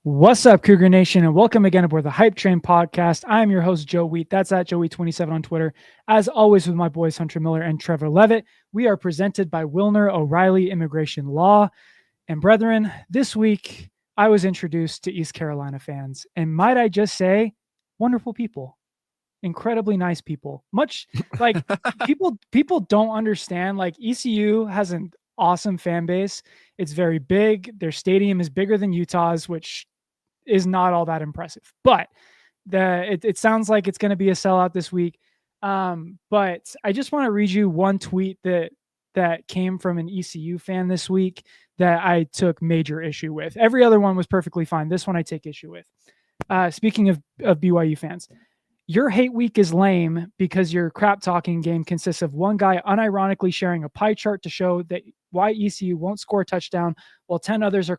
What's up, Cougar Nation, and welcome again aboard the Hype Train podcast. I'm your host, Joe Wheat. That's at Joey27 on Twitter. As always, with my boys Hunter Miller and Trevor Levitt, we are presented by Wilner O'Reilly Immigration Law. And brethren, this week I was introduced to East Carolina fans, and might I just say, wonderful people, incredibly nice people. Much like people don't understand. Like ECU has an awesome fan base. It's very big. Their stadium is bigger than Utah's, which is not all that impressive, but it sounds like it's going to be a sellout this week. But I just want to read you one tweet that came from an ECU fan this week that I took major issue with. Every other one was perfectly fine. This one I take issue with. Speaking of BYU fans, your hate week is lame because your crap talking game consists of one guy unironically sharing a pie chart to show that why ECU won't score a touchdown, while 10 others are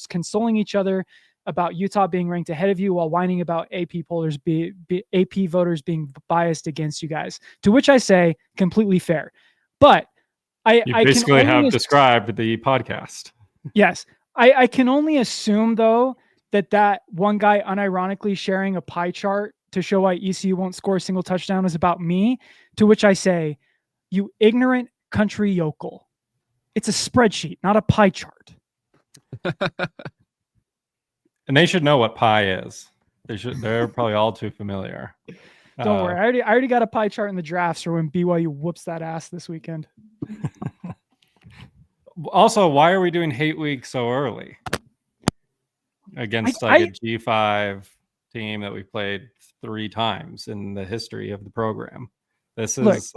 consoling each other about Utah being ranked ahead of you while whining about AP voters being biased against you guys. To which I say, completely fair. But I basically have described the podcast. Yes. I can only assume, though, that one guy unironically sharing a pie chart to show why ECU won't score a single touchdown is about me. To which I say, you ignorant country yokel. It's a spreadsheet, not a pie chart. And they should know what pi is. They're probably all too familiar. Don't worry. I already got a pie chart in the drafts for when BYU whoops that ass this weekend. Also, why are we doing hate week so early against a G5 team that we played 3 times in the history of the program? This is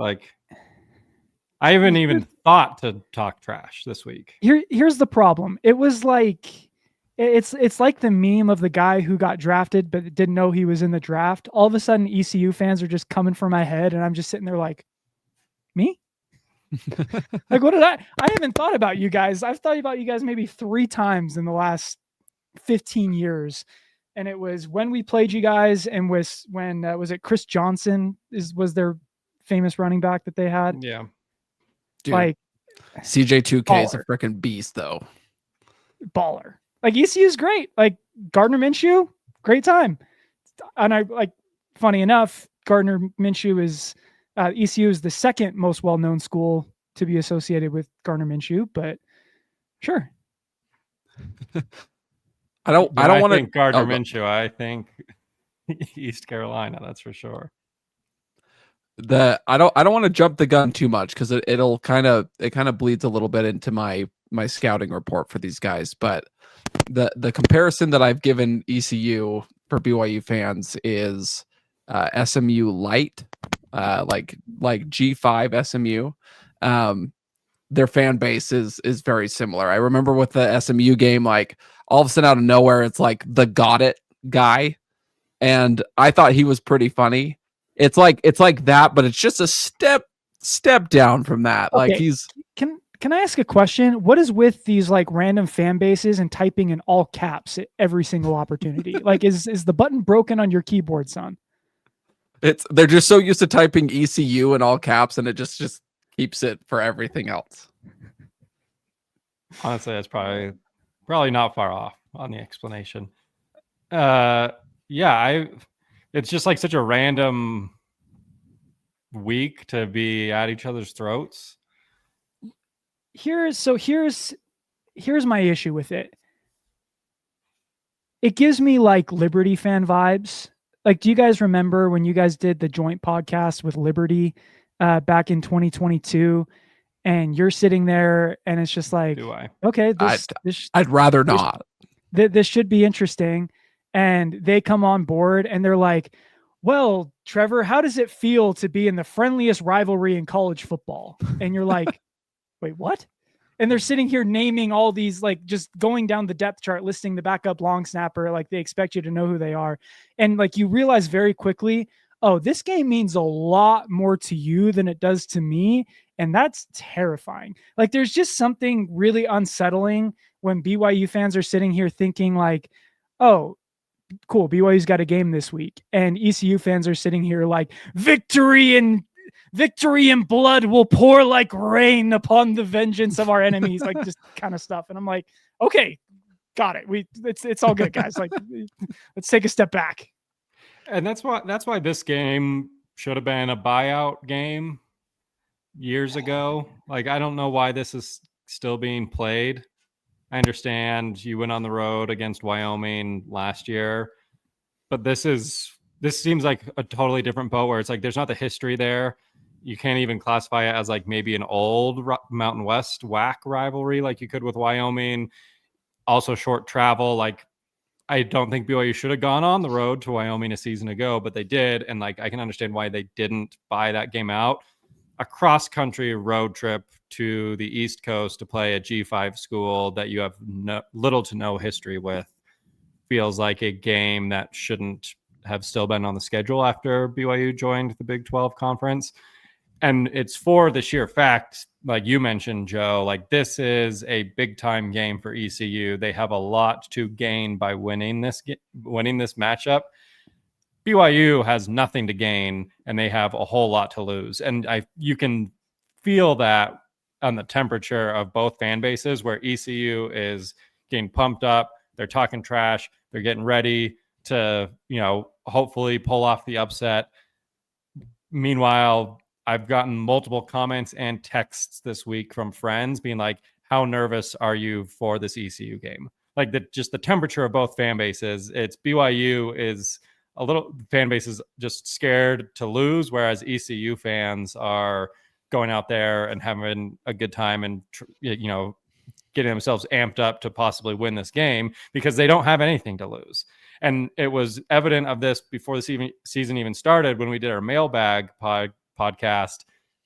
I haven't even thought to talk trash this week. Here's the problem. It was like it's like the meme of the guy who got drafted but didn't know he was in the draft. All of a sudden, ECU fans are just coming for my head, and I'm just sitting there like, me? Like, what did I haven't thought about you guys. I've thought about you guys maybe 3 times in the last 15 years. And it was when we played you guys, and was it Chris Johnson was their famous running back that they had? Yeah. Dude, like CJ2K is a freaking beast, though. Baller. Like, ECU's great. Like, Gardner Minshew, great time. And funny enough, Gardner Minshew is ECU is the second most well-known school to be associated with Gardner Minshew, but sure. I don't want to think Gardner Minshew. I think East Carolina. That's for sure. I don't want to jump the gun too much because it kind of bleeds a little bit into my scouting report for these guys. But the comparison that I've given ECU for BYU fans is SMU light, like G5 SMU. Their fan base is very similar. I remember with the SMU game, like all of a sudden out of nowhere, it's like the got it guy, and I thought he was pretty funny. It's like that, but it's just a step down from that. Okay. Like he's Can I ask a question? What is with these like random fan bases and typing in all caps at every single opportunity? Like, is the button broken on your keyboard, son? They're just so used to typing ECU in all caps, and it just keeps it for everything else. Honestly, that's probably not far off on the explanation. It's just like such a random week to be at each other's throats. Here's my issue with it. It gives me like Liberty fan vibes. Like, do you guys remember when you guys did the joint podcast with Liberty back in 2022, and you're sitting there and it's just like, do I? Okay, I'd rather not. This should be interesting. And they come on board and they're like, well, Trevor, how does it feel to be in the friendliest rivalry in college football? And you're like, wait, what? And they're sitting here naming all these, like, just going down the depth chart, listing the backup long snapper. Like, they expect you to know who they are. And like, you realize very quickly, oh, this game means a lot more to you than it does to me. And that's terrifying. Like, there's just something really unsettling when BYU fans are sitting here thinking like, oh, cool, BYU's got a game this week. And ECU fans are sitting here like, victory and blood will pour like rain upon the vengeance of our enemies, like just kind of stuff. And I'm like, okay, got it. It's all good, guys. Like, let's take a step back. And that's why this game should have been a buyout game years ago. Like, I don't know why this is still being played. I understand you went on the road against Wyoming last year, but this seems like a totally different boat where it's like there's not the history there. You can't even classify it as like maybe an old Mountain West WAC rivalry like you could with Wyoming. Also short travel. Like, I don't think BYU should have gone on the road to Wyoming a season ago, but they did. And like, I can understand why they didn't buy that game out. A cross-country road trip to the East Coast to play a G5 school that you have little to no history with feels like a game that shouldn't have still been on the schedule after BYU joined the Big 12 conference. And it's for the sheer fact, like you mentioned, Joe, like this is a big time game for ECU. They have a lot to gain by winning this matchup. BYU has nothing to gain, and they have a whole lot to lose. And you can feel that on the temperature of both fan bases, where ECU is getting pumped up. They're talking trash. They're getting ready to, hopefully pull off the upset. Meanwhile, I've gotten multiple comments and texts this week from friends being like, how nervous are you for this ECU game? Like, just the temperature of both fan bases. It's BYU is a little, fan base is just scared to lose, whereas ECU fans are going out there and having a good time and, getting themselves amped up to possibly win this game because they don't have anything to lose. And it was evident of this before the season even started when we did our mailbag podcast,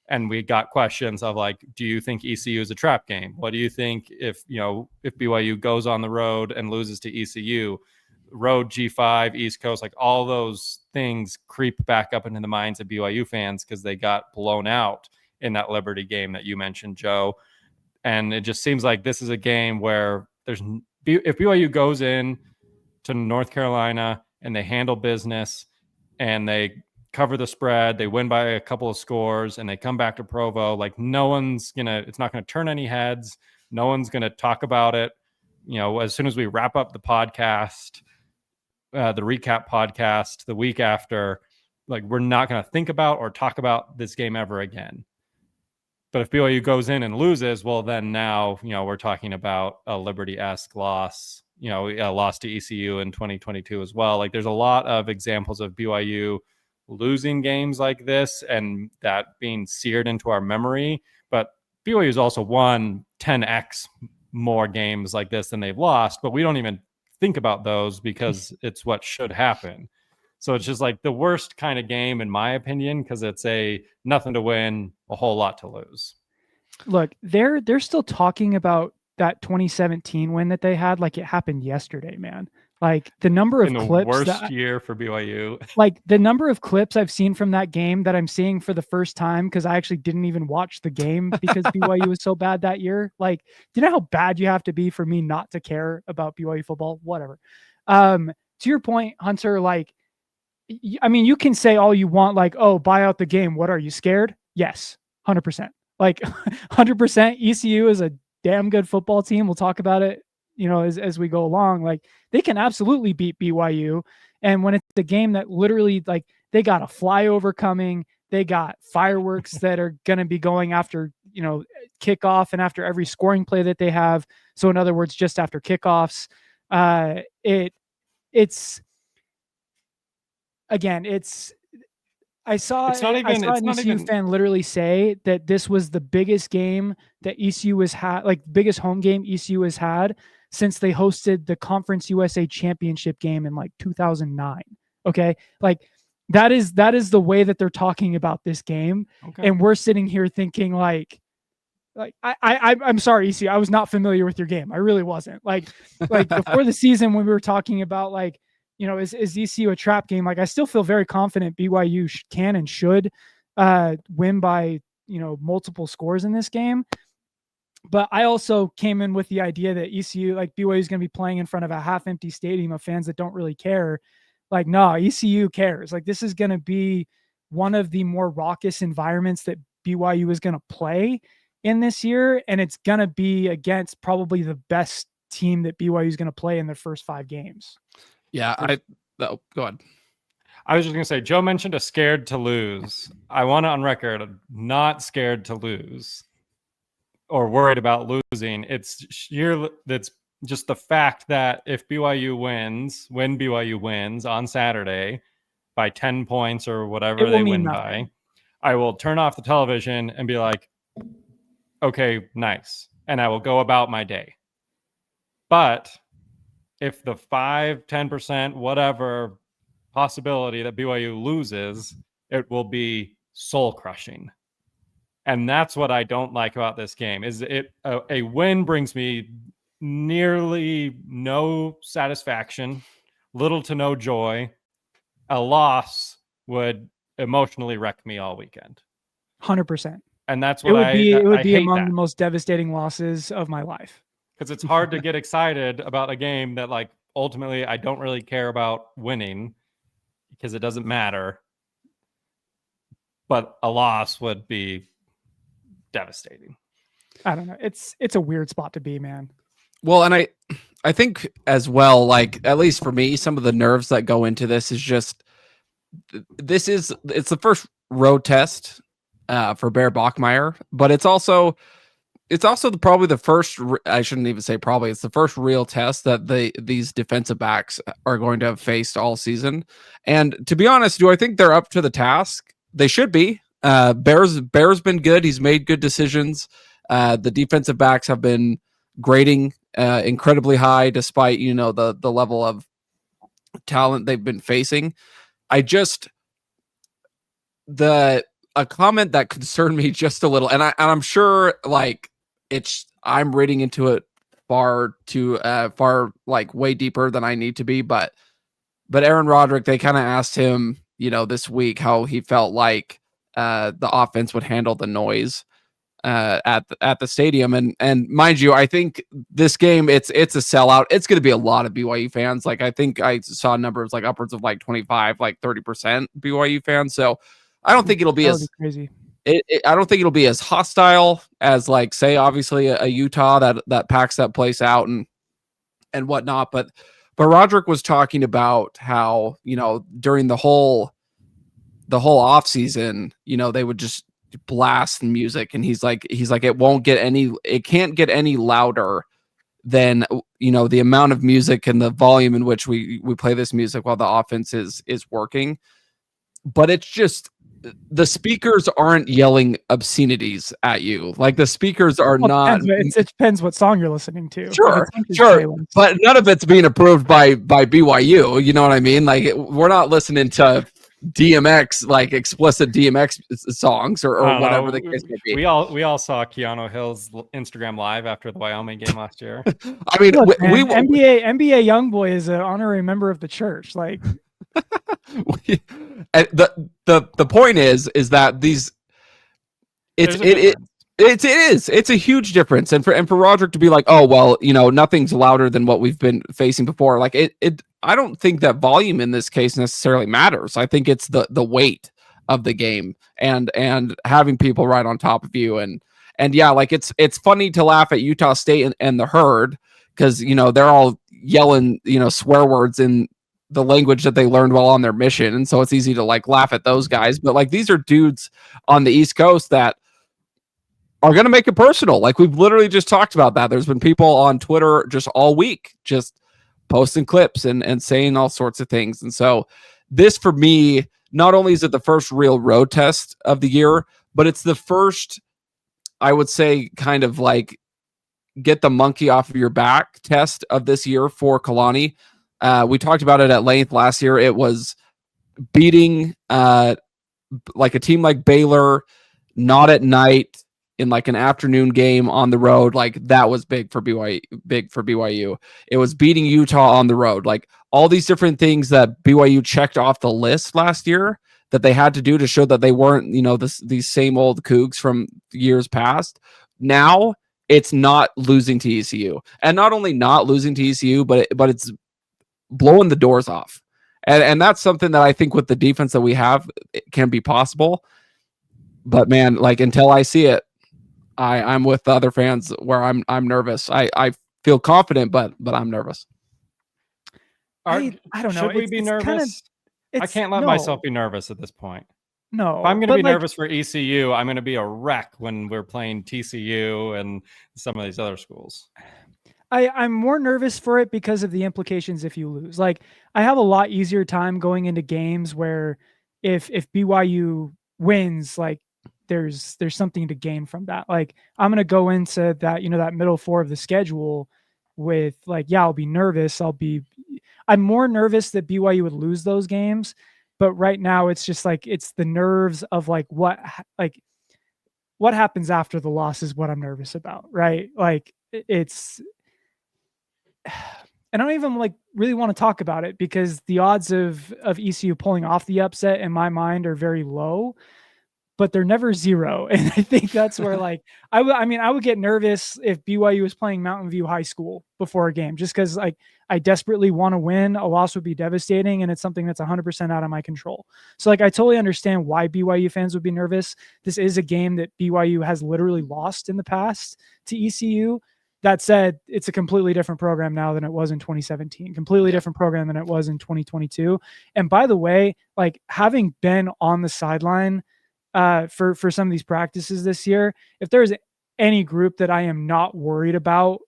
and we got questions of like, do you think ECU is a trap game? What do you think if BYU goes on the road and loses to ECU? Road G5, East Coast, like all those things creep back up into the minds of BYU fans because they got blown out in that Liberty game that you mentioned, Joe. And it just seems like this is a game where if BYU goes in to North Carolina and they handle business and they cover the spread, they win by a couple of scores, and they come back to Provo, like it's not gonna turn any heads. No one's gonna talk about it. As soon as we wrap up the podcast, the recap podcast the week after, like, we're not gonna think about or talk about this game ever again. But if BYU goes in and loses, well, then now, we're talking about a Liberty-esque loss, a loss to ECU in 2022 as well. Like, there's a lot of examples of BYU losing games like this and that being seared into our memory. But BYU's also won 10x more games like this than they've lost, but we don't even think about those because it's what should happen. So it's just like the worst kind of game, in my opinion, because it's a nothing to win, a whole lot to lose. Look, they're still talking about that 2017 win that they had like it happened yesterday, man. Like the number of clips, worst year for BYU. Like the number of clips I've seen from that game that I'm seeing for the first time because I actually didn't even watch the game because BYU was so bad that year. Like, do you know how bad you have to be for me not to care about BYU football? Whatever. To your point, Hunter, like, I mean, you can say all you want, like, oh, buy out the game. What are you scared? Yes, 100%. Like 100%. ECU is a damn good football team. We'll talk about it, as we go along. Like, they can absolutely beat BYU. And when it's a game that literally, like, they got a flyover coming, they got fireworks that are going to be going after, kickoff and after every scoring play that they have. So in other words, just after kickoffs, I saw an ECU fan literally say that this was the biggest game that ECU has had, like biggest home game ECU has had since they hosted the Conference USA Championship game in like 2009. Okay. Like that is the way that they're talking about this game. Okay. And we're sitting here thinking like I'm sorry, ECU, I was not familiar with your game. I really wasn't. Like before the season when we were talking about like, is ECU a trap game? Like, I still feel very confident BYU can and should win by, multiple scores in this game. But I also came in with the idea that ECU, like BYU is going to be playing in front of a half empty stadium of fans that don't really care. Like, no, ECU cares. Like, this is going to be one of the more raucous environments that BYU is going to play in this year. And it's going to be against probably the best team that BYU is going to play in their first 5 games. Yeah, go ahead. I was just going to say, Joe mentioned a scared to lose. I want to on record, not scared to lose or worried about losing. It's just the fact that if when BYU wins on Saturday by 10 points or whatever they win by, I will turn off the television and be like, okay, nice. And I will go about my day. But if the 5, 10%, whatever possibility that BYU loses, it will be soul crushing. And that's what I don't like about this game is a win brings me nearly no satisfaction, little to no joy. A loss would emotionally wreck me all weekend. 100%. And that's what it would be among that. the most devastating losses of my life. Because it's hard to get excited about a game that, like, ultimately I don't really care about winning because it doesn't matter. But a loss would be devastating. I don't know. It's a weird spot to be, man. Well, and I think as well, like, at least for me, some of the nerves that go into this is just it's the first road test for Bear Bachmeier, but it's also probably the first. I shouldn't even say probably. It's the first real test that these defensive backs are going to have faced all season. And to be honest, do I think they're up to the task? They should be. Bear's been good. He's made good decisions. The defensive backs have been grading incredibly high, despite the level of talent they've been facing. A comment that concerned me just a little, and I'm sure like I'm reading into it far like way deeper than I need to be, but Aaron Roderick, they kind of asked him, this week how he felt like the offense would handle the noise at the stadium, and mind you, I think this game it's a sellout. It's going to be a lot of BYU fans. Like I think I saw numbers like upwards of like 25, like 30% BYU fans. So I don't think it'll be crazy. I don't think it'll be as hostile as like say obviously a Utah that packs that place out and whatnot. But Roderick was talking about how during the whole off season, they would just blast music, and he's like it can't get any louder than the amount of music and the volume in which we play this music while the offense is working. But it's just the speakers aren't yelling obscenities at you. Like the speakers are not. It depends what song you're listening to. Sure. But none of it's being approved by BYU. You know what I mean? Like we're not listening to DMX, like explicit DMX songs or whatever the case may be. We all saw Keanu Hill's Instagram live after the Wyoming game last year. I mean, look, NBA YoungBoy is an honorary member of the church. Like the point is that these it's a huge difference, and for Roderick to be like, oh well, nothing's louder than what we've been facing before. Like it I don't think that volume in this case necessarily matters. I think it's the weight of the game and having people right on top of you and yeah, like it's funny to laugh at Utah State and the Herd because they're all yelling swear words in the language that they learned while on their mission, and so it's easy to like laugh at those guys. But like these are dudes on the East Coast that are going to make it personal. Like we've literally just talked about that. There's been people on Twitter just all week just posting clips and saying all sorts of things. And so this for me, not only is it the first real road test of the year, but it's the first, I would say, kind of like get the monkey off of your back test of this year for Kalani. We talked about it at length last year. It was beating like a team like Baylor, not at night, in like an afternoon game on the road. Like that was big for BYU. It was beating Utah on the road. Like all these different things that BYU checked off the list last year that they had to do to show that they weren't, these same old Cougs from years past. Now it's not losing to ECU, and not only not losing to ECU, but it's blowing the doors off. And that's something that I think with the defense that we have, it can be possible. But man, like until I see it, I'm with the other fans where I'm nervous. I feel confident, but I'm nervous. I don't know. Should we be nervous? I can't let myself be nervous at this point. No. If I'm going to be nervous for ECU, I'm going to be a wreck when we're playing TCU and some of these other schools. I'm more nervous for it because of the implications if you lose. Like, I have a lot easier time going into games where if BYU wins, like there's something to gain from that. Like, I'm gonna go into that, that middle four of the schedule with like, yeah, I'll be nervous. I'm more nervous that BYU would lose those games. But right now it's just like it's the nerves of like what happens after the loss is what I'm nervous about, right? Like it's and I don't even like really want to talk about it because the odds of ECU pulling off the upset in my mind are very low, but they're never zero. And I think that's where like I would get nervous if BYU was playing Mountain View High School before a game, just because like I desperately want to win. A loss would be devastating, and it's something that's 100% out of my control. So like I totally understand why BYU fans would be nervous. This is a game that BYU has literally lost in the past to ECU. That said, it's a completely different program now than it was in 2017, completely different program than it was in 2022. And by the way, like having been on the sideline for some of these practices this year, if there's any group that I am not worried about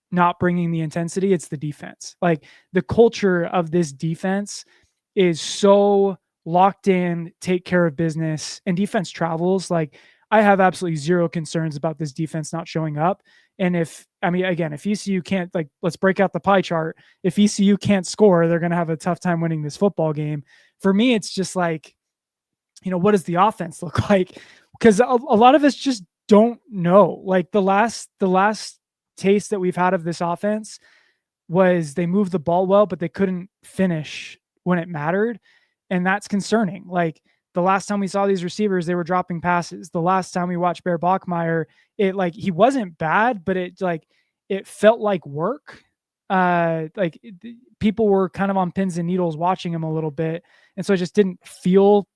not bringing the intensity, it's the defense. Like the culture of this defense is so locked in, take care of business, and defense travels. Like I have absolutely zero concerns about this defense not showing up. And if ECU can't, like, let's break out the pie chart. If ECU can't score, they're going to have a tough time winning this football game. For me, it's just like, what does the offense look like? Because a lot of us just don't know. Like the last taste that we've had of this offense was they moved the ball well, but they couldn't finish when it mattered. And that's concerning. Like the last time we saw these receivers, they were dropping passes. The last time we watched Bear Bachmeier, he wasn't bad, but it felt like work. People were kind of on pins and needles watching him a little bit. And so it just didn't feel.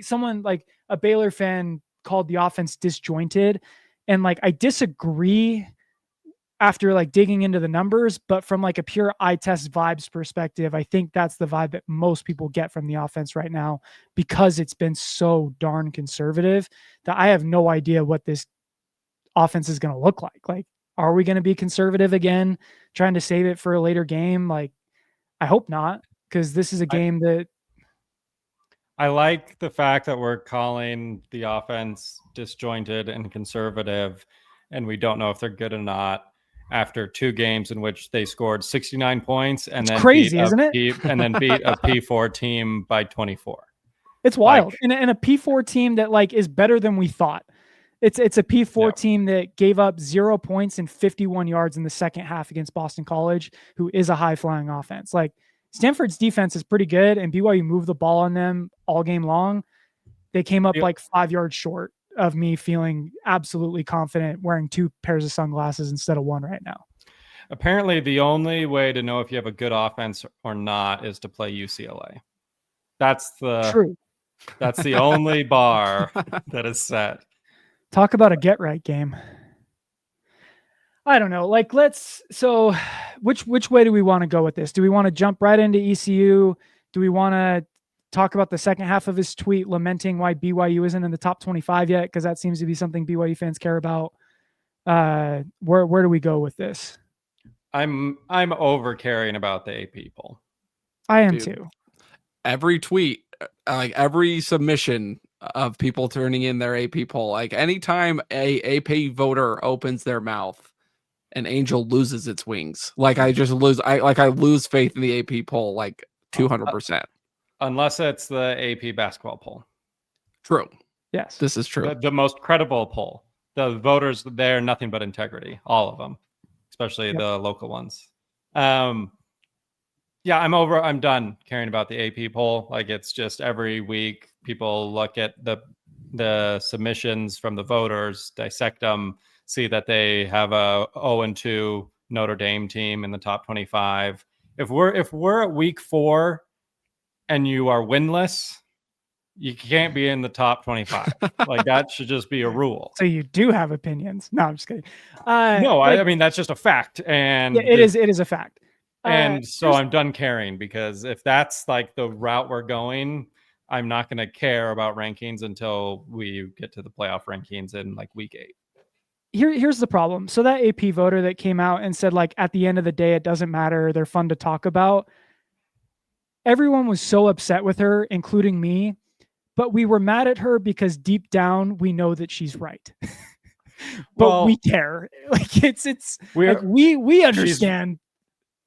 Someone like a Baylor fan called the offense disjointed. And like, I disagree after like digging into the numbers, but from like a pure eye test vibes perspective, I think that's the vibe that most people get from the offense right now, because it's been so darn conservative that I have no idea what this offense is going to look like. Like, are we going to be conservative again, trying to save it for a later game? Like, I hope not, because this is a game that I like the fact that we're calling the offense disjointed and conservative, and we don't know if they're good or not after 2 games in which they scored 69 points and then crazy, isn't it? And then beat a P4 team by 24. It's wild. And a P4 team that like is better than we thought. It's a P4 team that gave up 0 points and 51 yards in the second half against Boston College, who is a high flying offense. Like Stanford's defense is pretty good, and BYU moved the ball on them all game long. They came up like 5 yards short of me feeling absolutely confident wearing 2 pairs of sunglasses instead of 1 right now. Apparently, the only way to know if you have a good offense or not is to play UCLA. That's the only bar that is set. Talk about a get right game. I don't know. Like, so which way do we want to go with this? Do we want to jump right into ECU? Do we want to talk about the second half of his tweet lamenting why BYU isn't in the top 25 yet? Because that seems to be something BYU fans care about. Where do we go with this? I'm over caring about the AP poll. I am too. Every tweet, like every submission of people turning in their AP poll, like anytime a AP voter opens their mouth, an angel loses its wings. Like I lose faith in the AP poll, like 200%. Unless it's the AP basketball poll. True. Yes. This is true. The most credible poll. The voters, they're nothing but integrity. All of them. Especially the local ones. I'm done caring about the AP poll. Like it's just every week people look at the submissions from the voters, dissect them, see that they have a 0-2 Notre Dame team in the top 25. If we're at week 4 and you are winless, you can't be in the top 25. Like that should just be a rule. So you do have opinions. No, I'm just kidding. No, I mean, that's just a fact. And yeah, it is a fact. And so I'm done caring, because if that's like the route we're going, I'm not going to care about rankings until we get to the playoff rankings in like week 8. Here's the problem. So that AP voter that came out and said, like, at the end of the day, it doesn't matter. They're fun to talk about. Everyone was so upset with her, including me, but we were mad at her because deep down we know that she's right. But we care. Like we understand.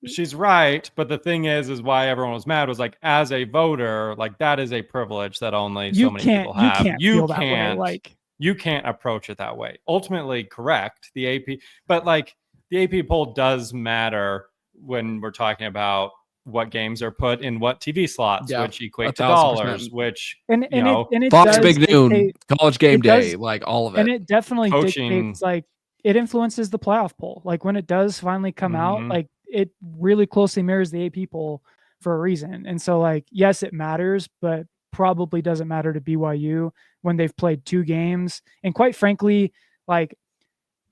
She's right, but the thing is why everyone was mad was like, as a voter, like that is a privilege that only so many people have. You can't approach it that way. Ultimately, correct, the AP, but like the AP poll does matter when we're talking about what games are put in what TV slots, which equate to dollars, which it Fox Big Noon, College Game Day, like all of it. And it definitely dictates, like it influences the playoff poll. Like when it does finally come out, like it really closely mirrors the AP poll for a reason. And so like, yes, it matters, but probably doesn't matter to BYU when they've played 2 games. And quite frankly, like,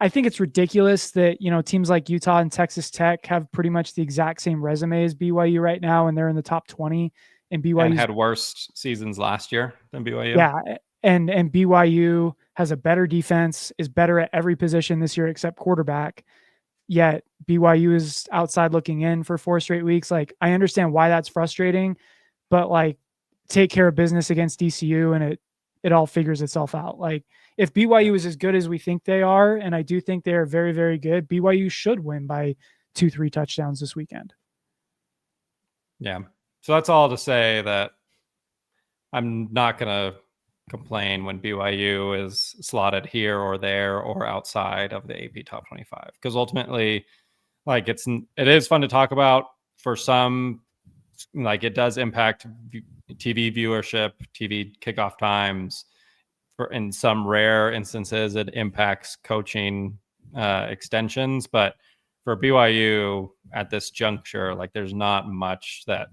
I think it's ridiculous that, teams like Utah and Texas Tech have pretty much the exact same resume as BYU right now, and they're in the top 20. And BYU had worse seasons last year than BYU. Yeah, and BYU has a better defense, is better at every position this year except quarterback. Yet BYU is outside looking in for 4 straight weeks. Like, I understand why that's frustrating, but like, take care of business against ECU and it all figures itself out. Like, if BYU is as good as we think they are, and I do think they are very, very good, BYU should win by 2-3 touchdowns this weekend. Yeah. So that's all to say that I'm not going to complain when BYU is slotted here or there or outside of the AP top 25, because ultimately, like, it is fun to talk about for some. Like, it does impact TV viewership, TV kickoff times. In some rare instances, it impacts coaching extensions. But for BYU at this juncture, like, there's not much that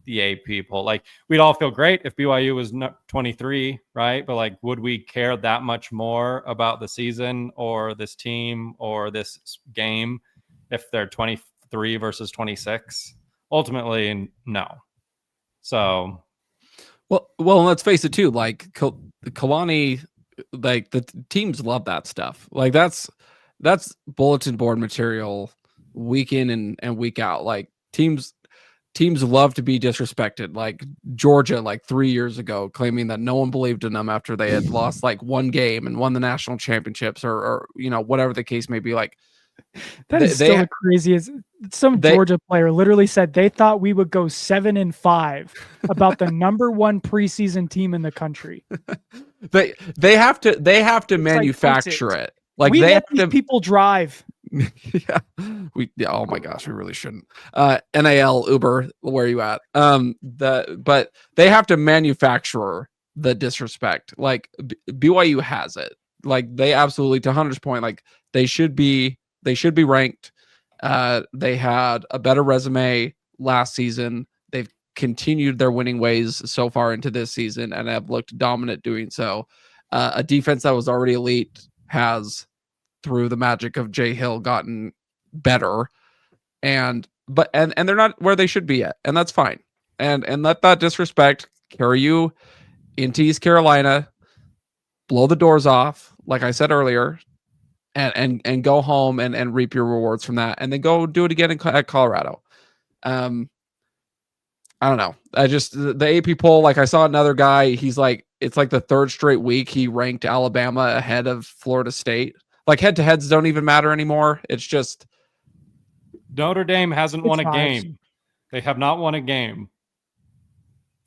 the AP poll, like, we'd all feel great if BYU was 23, right? But like, would we care that much more about the season or this team or this game if they're 23 versus 26? Ultimately, no. So, well, let's face it too. Like, Kalani, like, the teams love that stuff. Like, that's bulletin board material week in and week out. Like, teams love to be disrespected. Like Georgia, like 3 years ago, claiming that no one believed in them after they had lost like 1 game and won the national championships, or whatever the case may be. Like, that is still the craziest. Some Georgia player literally said they thought we would go 7-5 about the number 1 preseason team in the country. They have to manufacture it. Like, we let these people drive. Yeah, oh my gosh, we really shouldn't. NAL, Uber, where are you at? But they have to manufacture the disrespect. Like, BYU has it. Like, they absolutely, to Hunter's point, like, they should be ranked. They had a better resume last season. They've continued their winning ways so far into this season and have looked dominant doing so. A defense that was already elite has, through the magic of Jay Hill, gotten better, and they're not where they should be yet, and that's fine. And let that disrespect carry you into East Carolina, blow the doors off, like I said earlier, and go home and reap your rewards from that, and then go do it again at Colorado. I don't know. The AP poll, like, I saw another guy, he's like, it's like the 3rd straight week he ranked Alabama ahead of Florida State. Like, head-to-heads don't even matter anymore. It's just Notre Dame hasn't won a game. They have not won a game,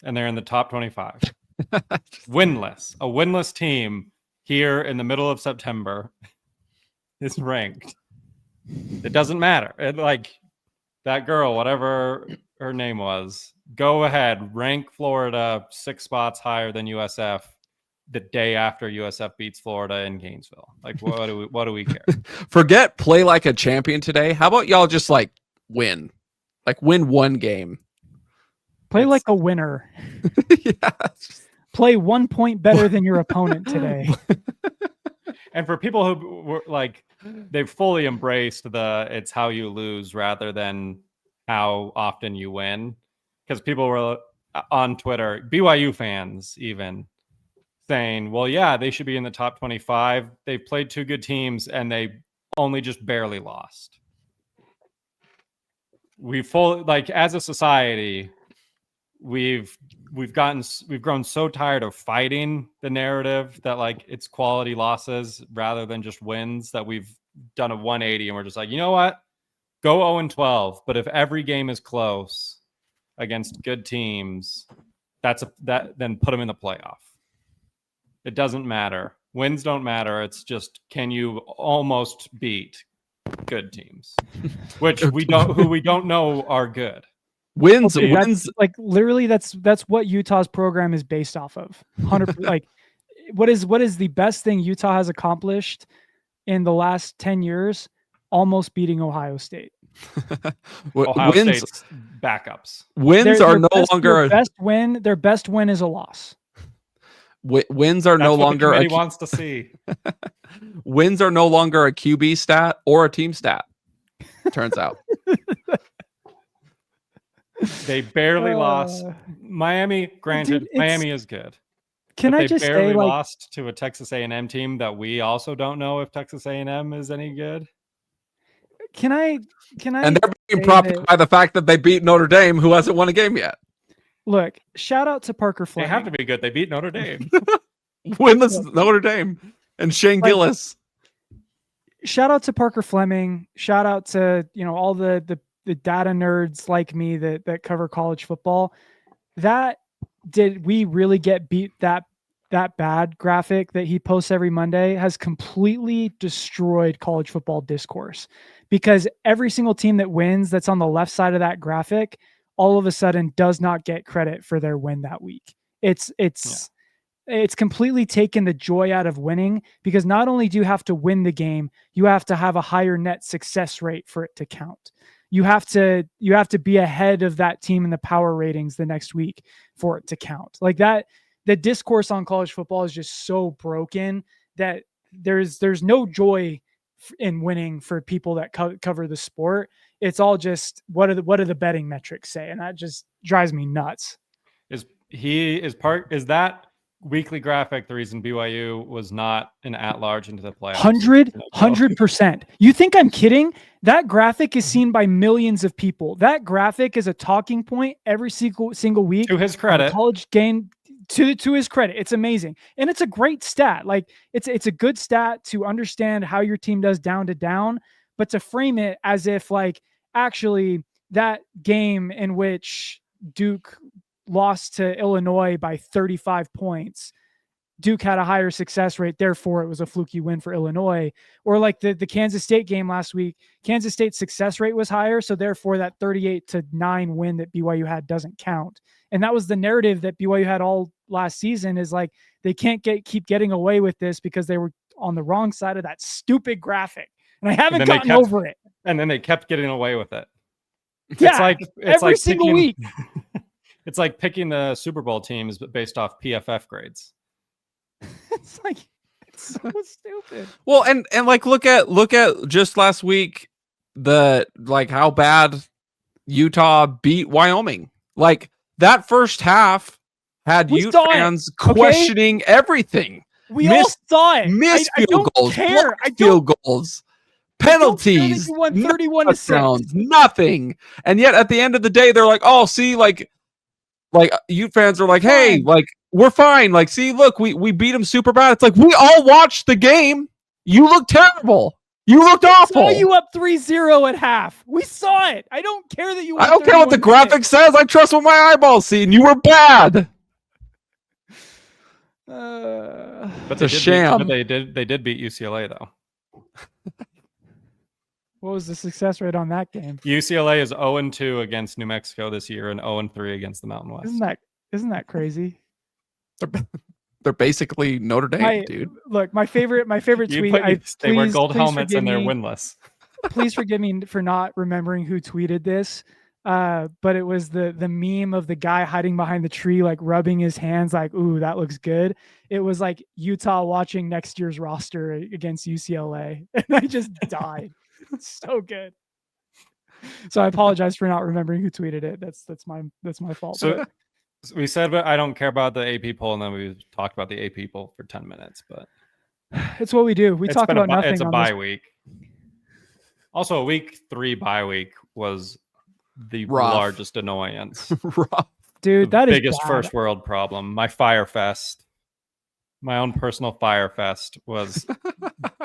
and they're in the top 25. Winless. A winless team here in the middle of September is ranked. It doesn't matter. Like, that girl, whatever her name was, go ahead, rank Florida 6 spots higher than USF the day after USF beats Florida in Gainesville. Like, what do we care? Forget play like a champion today. How about y'all just like win? Like, win 1 game. Play like a winner. Yeah. Play 1 point better than your opponent today. And for people who were like, they've fully embraced it's how you lose rather than how often you win. Because people were on Twitter, BYU fans even, saying, well, yeah, they should be in the top 25. They played 2 good teams and they only just barely lost. As a society, we've grown so tired of fighting the narrative that like it's quality losses rather than just wins, that we've done a 180 and we're just like, you know what? Go 0-12. But if every game is close against good teams, then put them in the playoff. It doesn't matter. Wins don't matter. It's just, can you almost beat good teams, which we don't know are good. Wins. Like literally, that's what Utah's program is based off of. 100%. Like, what is the best thing Utah has accomplished in the last 10 years? Almost beating Ohio State. Ohio State's backups. Wins are no longer their best win is a loss. Wins are no longer the committee wants to see. Wins are no longer a QB stat or a team stat. Turns out. They barely lost. Miami, granted, Miami is good. Can I just say, barely lost to a Texas A&M team that we also don't know if Texas A&M is any good. Can I? And they're being propped up by the fact that they beat Notre Dame, who hasn't won a game yet. Look, shout out to Parker Fleming. They have to be good. They beat Notre Dame. Winless Notre Dame and Shane Gillis. Shout out to Parker Fleming. Shout out to all the data nerds like me that cover college football. Did we really get beat that bad graphic that he posts every Monday has completely destroyed college football discourse, because every single team that wins that's on the left side of that graphic all of a sudden does not get credit for their win that week. It's completely taken the joy out of winning, because not only do you have to win the game, you have to have a higher net success rate for it to count. You have to be ahead of that team in the power ratings the next week for it to count. Like that, the discourse on college football is just so broken that there's no joy in winning for people that cover the sport. It's all just what do the betting metrics say, and that just drives me nuts. Is that weekly graphic the reason BYU was not an at-large into the playoffs? 100%. You think I'm kidding? That graphic is seen by millions of people. That graphic is a talking point every single week. To his credit, college game. To his credit, it's amazing, and it's a great stat. Like it's a good stat to understand how your team does down to down, but to frame it as if like actually that game in which Duke lost to Illinois by 35 points, Duke had a higher success rate, therefore it was a fluky win for Illinois. Or like the Kansas State game last week, Kansas State's success rate was higher, so therefore that 38-9 win that BYU had doesn't count. And that was the narrative that BYU had all last season, is like they can't keep getting away with this because they were on the wrong side of that stupid graphic. And I haven't gotten over it. And then they kept getting away with it. Yeah, it's every single week. It's like picking the Super Bowl teams based off PFF grades. It's so stupid. Well, and like look at just last week, how bad Utah beat Wyoming. Like that first half had Utah fans questioning everything. We all saw it. Missed field goals, field goals, penalties, you won 31-6. Nothing. And yet at the end of the day, they're like, oh, see, like Ute fans are like, hey, like we're fine. Like, see, look, we beat them super bad. It's like, we all watched the game. You look terrible. You looked awful. We saw you up 3-0 at half. We saw it. I don't care that you. I don't care what the graphic says. I trust what my eyeballs see. And you were bad. But it's a sham. They did beat UCLA though. What was the success rate on that game? UCLA is 0-2 against New Mexico this year and 0-3 against the Mountain West. Isn't that crazy? They're basically Notre Dame, dude. Look, my favorite tweet. They wear gold helmets and they're winless. Please forgive me for not remembering who tweeted this. But it was the meme of the guy hiding behind the tree, like rubbing his hands, like, "Ooh, that looks good." It was like Utah watching next year's roster against UCLA, and I just died. It's so good. So I apologize for not remembering who tweeted it. That's my fault. So we said, but I don't care about the AP poll, and then we talked about the AP poll for 10 minutes. But it's what we do. We talk about nothing. It's a bye week. Also, a week 3 bye week was the largest annoyance. Dude, that is biggest first world problem. My own personal Fire Fest was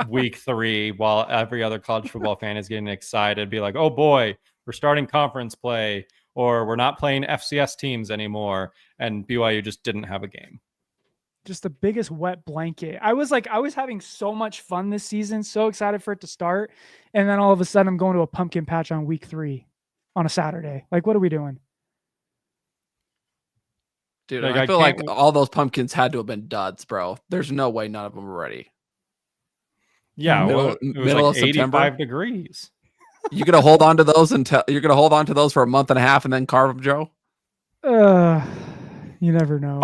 week 3, while every other college football fan is getting excited, be like, "Oh boy, we're starting conference play, or we're not playing FCS teams anymore," and BYU just didn't have a game. Just the biggest wet blanket. I was having so much fun this season, so excited for it to start, and then all of a sudden I'm going to a pumpkin patch on week 3 on a Saturday. Like, what are we doing? Dude, I feel like all those pumpkins had to have been duds, bro. There's no way none of them were ready. Yeah, middle of 85 September. Degrees. You're gonna hold on to those for a month and a half and then carve them, Joe? You never know.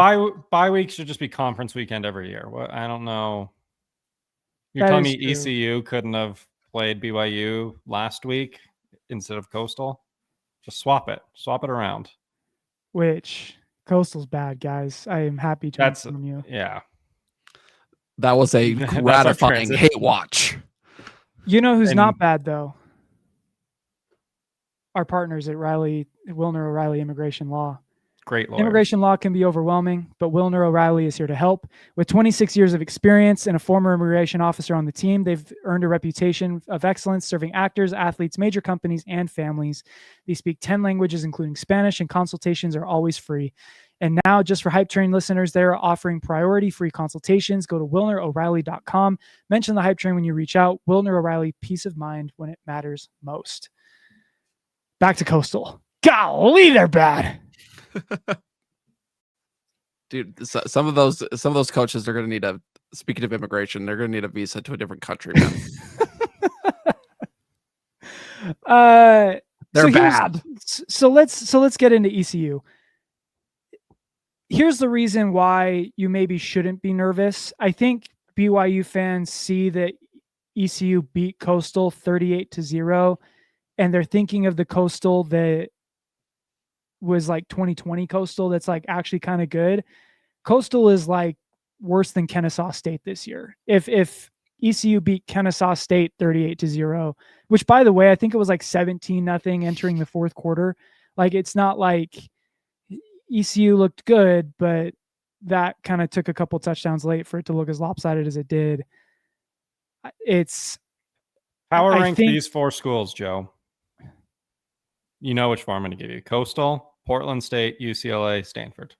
Bye week should just be conference weekend every year. What? I don't know. You're telling me ECU couldn't have played BYU last week instead of Coastal? Just swap it around. Which Coastal's bad, guys. I am happy to inform you. Yeah. That was a gratifying hate watch. You know who's not bad though? Our partners at Wilner O'Reilly Immigration Law. Great lawyer. Immigration law can be overwhelming, but Wilner O'Reilly is here to help. With 26 years of experience and a former immigration officer on the team, they've earned a reputation of excellence serving actors, athletes, major companies, and families. They speak 10 languages, including Spanish, and consultations are always free. And now, just for Hype Train listeners, they're offering priority-free consultations. Go to WilnerO'Reilly.com. Mention the Hype Train when you reach out. Wilner O'Reilly, peace of mind when it matters most. Back to Coastal. Golly, they're bad. Dude, some of those coaches are going to need speaking of immigration, they're going to need a visa to a different country, man. They're bad. So let's get into ECU. Here's the reason why you maybe shouldn't be nervous. I think BYU fans see that ECU beat Coastal 38-0, and they're thinking of the Coastal that was like 2020 Coastal that's like actually kind of good. Coastal is like worse than Kennesaw State this year. If ECU beat Kennesaw State 38-0, which by the way, I think it was like 17-0 entering the fourth quarter. Like, it's not like ECU looked good, but that kind of took a couple touchdowns late for it to look as lopsided as it did. It's rank these 4 schools, Joe. You know which one I'm going to give you. Coastal, Portland State, UCLA, Stanford.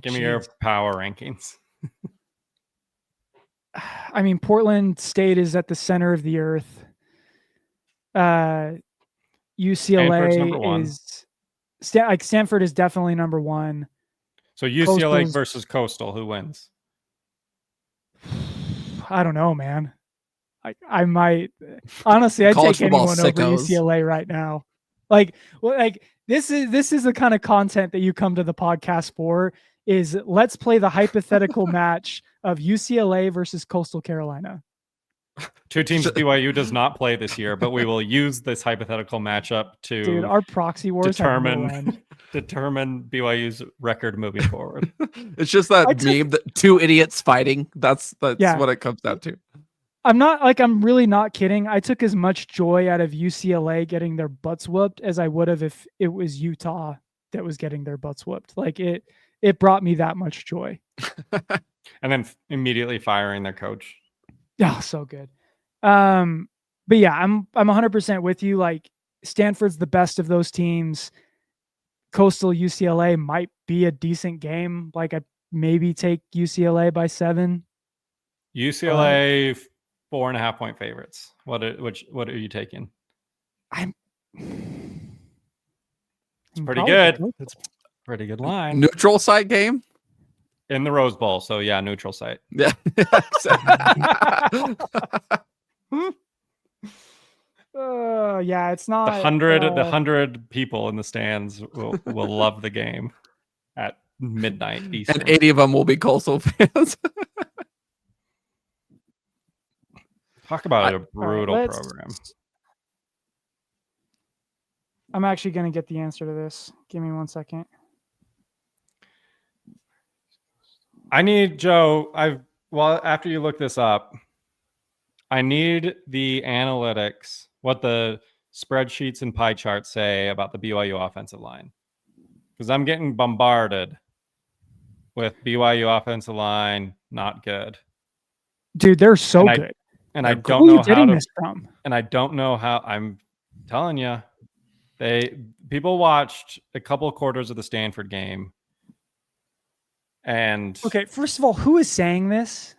Give me your power rankings. I mean, Portland State is at the center of the earth. UCLA is Stanford is definitely number 1. So UCLA versus Coastal, who wins? I don't know, man. I might honestly, I'd take anyone over UCLA right now. This is the kind of content that you come to the podcast for. Is let's play the hypothetical match of UCLA versus Coastal Carolina. 2 teams BYU does not play this year, but we will use this hypothetical matchup to our proxy wars determine BYU's record moving forward. It's just that meme that 2 idiots fighting. That's what it comes down to. I'm really not kidding. I took as much joy out of UCLA getting their butts whooped as I would have if it was Utah that was getting their butts whooped. Like, it brought me that much joy. And then immediately firing their coach. Yeah, so good. But yeah, I'm 100% with you. Like, Stanford's the best of those teams. Coastal UCLA might be a decent game. Like, I maybe take UCLA by 7. UCLA 4.5 point favorites. What are you taking? It's pretty good. It's pretty good line. Neutral site game in the Rose Bowl. So yeah, neutral site. Yeah. Yeah, it's not the 100 people in the stands will love the game at midnight Eastern. And 80 of them will be Coastal fans. Talk about a brutal program. I'm actually going to get the answer to this. Give me 1 second. I need Joe. After you look this up, I need the analytics, what the spreadsheets and pie charts say about the BYU offensive line, because I'm getting bombarded with BYU offensive line not good. Dude, they're so good. And I don't know how to. This from? And I don't know how. I'm telling you, people watched a couple quarters of the Stanford game. And okay, first of all, who is saying this?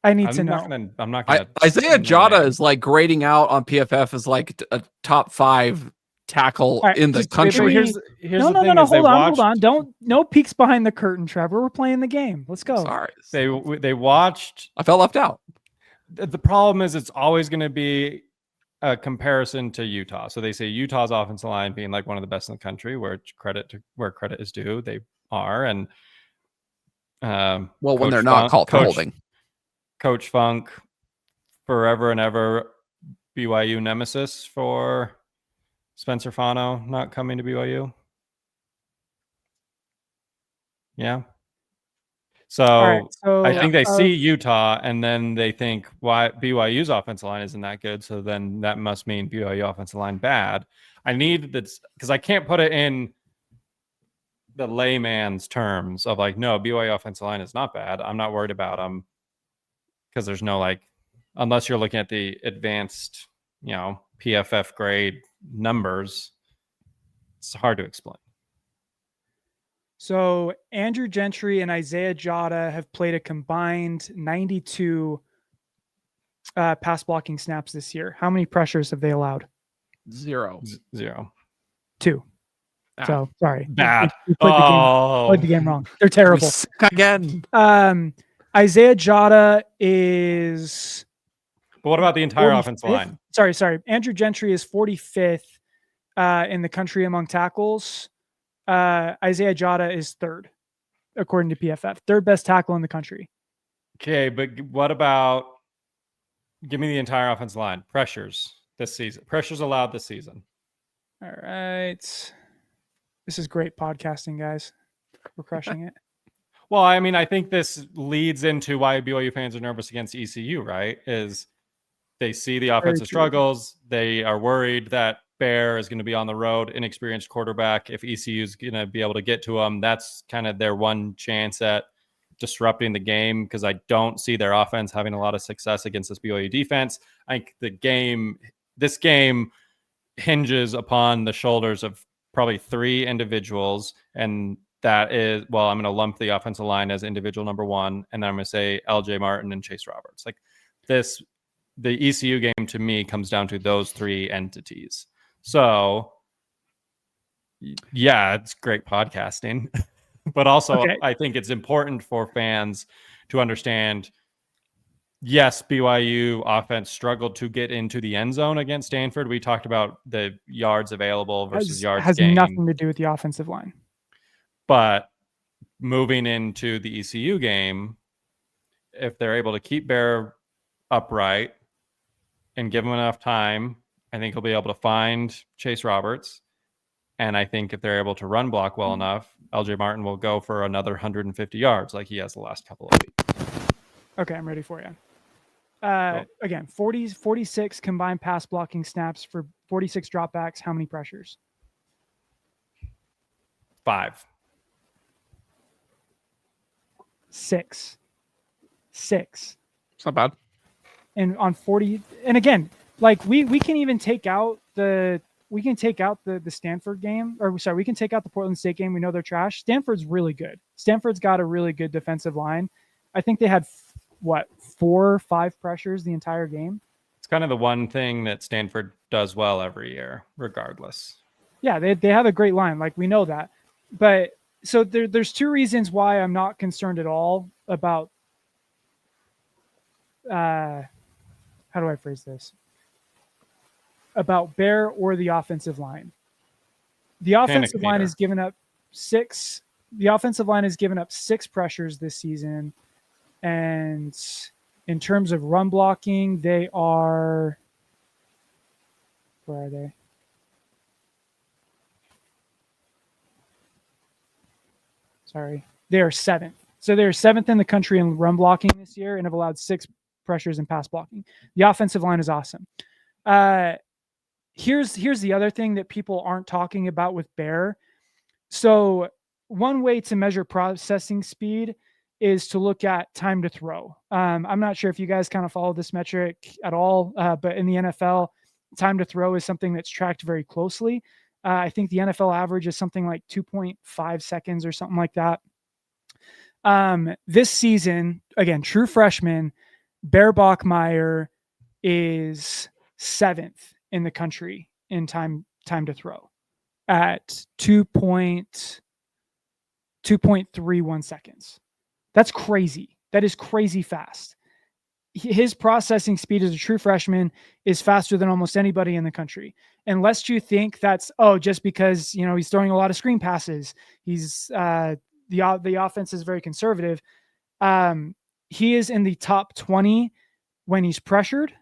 I need to know. I'm not gonna. Isaiah Jada is like grading out on PFF as like a top 5 tackle in the country. Here's no, hold on. No peeks behind the curtain, Trevor. We're playing the game. Let's go. Sorry. They watched. I felt left out. The problem is it's always going to be a comparison to Utah. So they say Utah's offensive line being like one of the best in the country, where credit is due. They are. And when they're not called for holding. Coach Funk, forever and ever BYU nemesis for Spencer Fano not coming to BYU. Yeah. So I think they see Utah and then they think why BYU's offensive line isn't that good. So then that must mean BYU offensive line bad. I need this because I can't put it in the layman's terms of like, no, BYU offensive line is not bad. I'm not worried about them because there's no unless you're looking at the advanced, PFF grade numbers, it's hard to explain. So Andrew Gentry and Isaiah Jada have played a combined 92 pass blocking snaps this year. How many pressures have they allowed? 0. 2. So sorry. Bad. You played the game wrong. They're terrible. Again. Isaiah Jada is. But what about the entire offensive line? Sorry. Andrew Gentry is 45th in the country among tackles. Isaiah Jada is 3rd, according to PFF. 3rd best tackle in the country. Okay, but what about? Give me the entire offensive line. Pressures this season. Pressures allowed this season. All right. This is great podcasting, guys. We're crushing it. Well, I mean, I think this leads into why BYU fans are nervous against ECU, right? Is they see the offensive struggles. They are worried that Bear is going to be on the road, inexperienced quarterback. If ECU is going to be able to get to them, that's kind of their one chance at disrupting the game, because I don't see their offense having a lot of success against this BYU defense. I think this game hinges upon the shoulders of probably 3 individuals, and that is, I'm going to lump the offensive line as individual number 1, and then I'm going to say LJ Martin and Chase Roberts. The ECU game to me comes down to those 3 entities. So, yeah, it's great podcasting, but also I think it's important for fans to understand, yes, BYU offense struggled to get into the end zone against Stanford. We talked about the yards available versus yards gained. Has nothing to do with the offensive line. But moving into the ECU game, if they're able to keep Bear upright and give him enough time, I think he'll be able to find Chase Roberts. And I think if they're able to run block well enough, LJ Martin will go for another 150 yards like he has the last couple of weeks. Okay, I'm ready for you. Again, 46 combined pass blocking snaps for 46 dropbacks. How many pressures? 5. 6. It's not bad. And on 40, and again, we can even take out the Stanford game, we can take out the Portland State game. We know they're trash. Stanford's really good. Stanford's got a really good defensive line. I think they had 4 or 5 pressures the entire game. It's kind of the one thing that Stanford does well every year, regardless. Yeah, they have a great line. We know that. But so there's 2 reasons why I'm not concerned at all about how do I phrase this? about Bear or the offensive line. The offensive line has given up 6. The offensive line has given up 6 pressures this season, and in terms of run blocking, they are. Where are they? Sorry, they are 7th. So they're 7th in the country in run blocking this year, and have allowed 6 pressures in pass blocking. The offensive line is awesome. Here's the other thing that people aren't talking about with Bear. So one way to measure processing speed is to look at time to throw. I'm not sure if you guys kind of follow this metric at all, but in the NFL, time to throw is something that's tracked very closely. I think the NFL average is something like 2.5 seconds or something like that. This season, again, true freshman, Bear Bachmeier is 7th in the country in time to throw at 2.31 seconds. That's crazy. That is crazy fast. His processing speed as a true freshman is faster than almost anybody in the country. Unless you think that's, just because, he's throwing a lot of screen passes. He's the offense is very conservative. He is in the top 20 when he's pressured,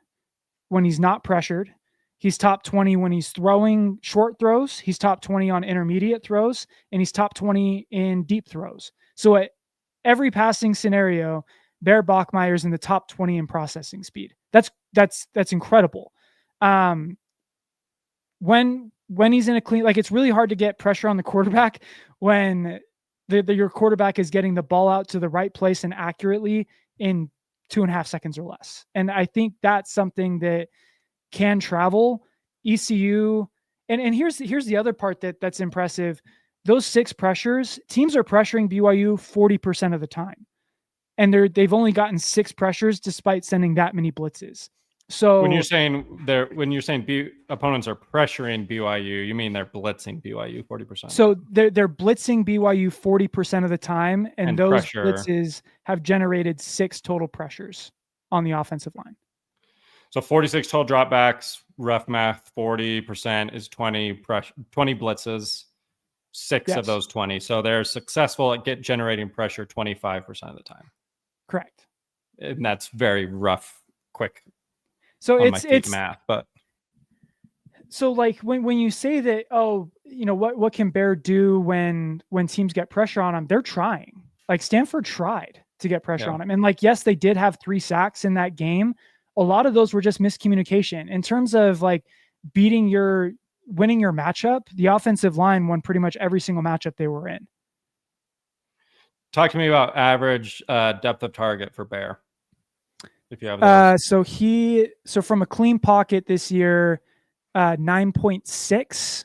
when he's not pressured. He's top 20 when he's throwing short throws. He's top 20 on intermediate throws, and he's top 20 in deep throws. So at every passing scenario, Bear Bachmeier's in the top 20 in processing speed. That's incredible. When he's in a clean, it's really hard to get pressure on the quarterback when your quarterback is getting the ball out to the right place and accurately in 2.5 seconds or less. And I think that's something that can travel. ECU, and here's the other part that's impressive. Those 6 pressures, teams are pressuring BYU 40% of the time, and they've only gotten 6 pressures despite sending that many blitzes. So when you're saying opponents are pressuring BYU, you mean they're blitzing BYU 40%? So they're blitzing BYU 40% of the time, and those blitzes have generated 6 total pressures on the offensive line. So 46 total dropbacks, rough math, 40% is 20 blitzes, 6 of those 20. So they're successful at generating pressure 25% of the time. Correct. And that's very rough, quick. So it's math, but so when you say that, what can Bear do when teams get pressure on them? They're trying. Stanford tried to get pressure on him, and yes, they did have 3 sacks in that game. A lot of those were just miscommunication. In terms of winning your matchup, the offensive line won pretty much every single matchup they were in. Talk to me about average depth of target for Bear. If you have those. So from a clean pocket this year, 9.6,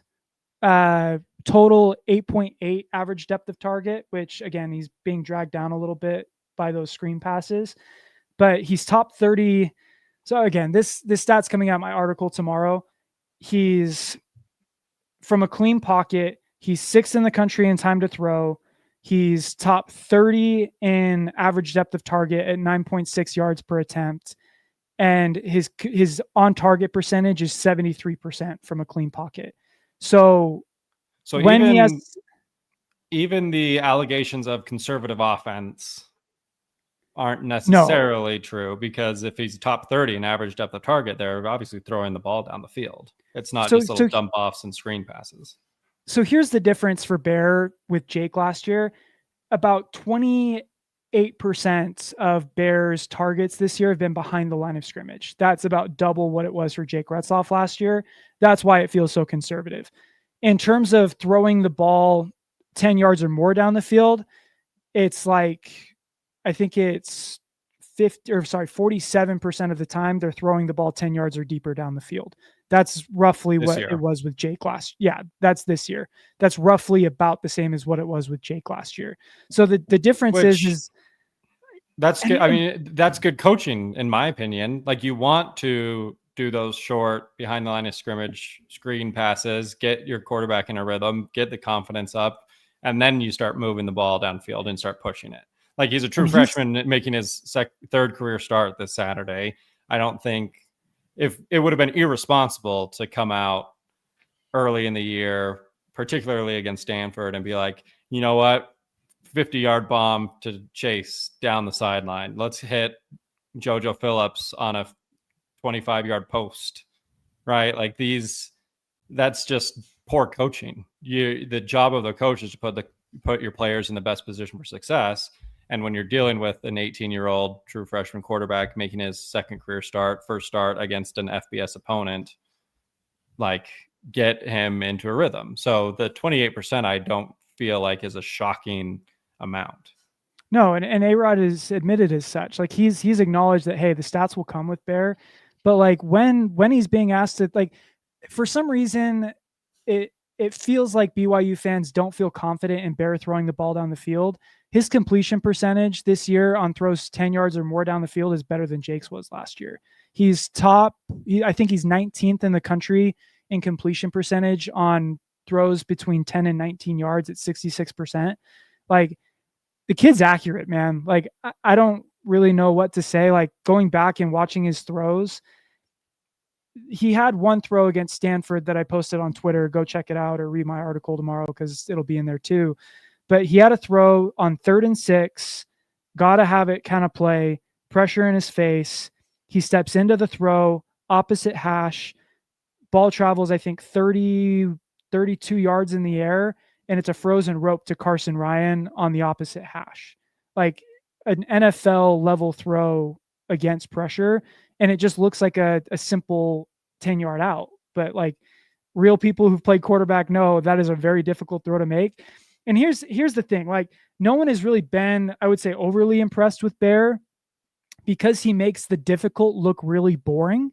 total 8.8 average depth of target, which again, he's being dragged down a little bit by those screen passes, but he's top 30. So again, this stat's coming out in my article tomorrow. He's from a clean pocket. He's 6th in the country in time to throw. He's top 30 in average depth of target at 9.6 yards per attempt. And his on target percentage is 73% from a clean pocket. So when even the allegations of conservative offense aren't necessarily true, because if he's top 30 in average depth of target, they're obviously throwing the ball down the field. It's not just little dump offs and screen passes. So here's the difference for Bear with Jake last year. About 28% of Bear's targets this year have been behind the line of scrimmage. That's about double what it was for Jake Retzloff last year. That's why it feels so conservative. In terms of throwing the ball 10 yards or more down the field, it's I think it's 47% of the time they're throwing the ball 10 yards or deeper down the field. That's roughly what it was with Jake last. Yeah, that's this year. That's roughly about the same as what it was with Jake last year. So the difference is that's good. I mean, that's good coaching, in my opinion. You want to do those short behind the line of scrimmage screen passes, get your quarterback in a rhythm, get the confidence up, and then you start moving the ball downfield and start pushing it. He's a true freshman making his 3rd career start this Saturday. I don't think if it would have been irresponsible to come out early in the year, particularly against Stanford, and be like, you know what, 50-yard bomb to Chase down the sideline. Let's hit JoJo Phillips on a 25-yard post, right? Like that's just poor coaching. The job of the coach is to put your players in the best position for success. And when you're dealing with an 18-year-old true freshman quarterback making his first start against an FBS opponent, like, get him into a rhythm. So the 28% I don't feel like is a shocking amount. No, and A-Rod is admitted as such. Like, he's acknowledged that, hey, the stats will come with Bear, but like when he's being asked to, like, for some reason it feels like BYU fans don't feel confident in Bear throwing the ball down the field. His completion percentage this year on throws 10 yards or more down the field is better than Jake's was last year. He's I think he's 19th in the country in completion percentage on throws between 10 and 19 yards at 66%. Like, the kid's accurate, man. Like, I don't really know what to say. Like, going back and watching his throws, he had one throw against Stanford that I posted on Twitter. Go check it out or read my article tomorrow because it'll be in there too. But he had a throw on 3rd and 6, got to have it kind of play, pressure in his face. He steps into the throw, opposite hash, ball travels, I think 32 yards in the air, and it's a frozen rope to Carson Ryan on the opposite hash. Like, an NFL level throw against pressure. And it just looks like a simple 10-yard out. But like, real people who've played quarterback know that is a very difficult throw to make. And here's the thing. Like, no one has really been, I would say, overly impressed with Bear because he makes the difficult look really boring.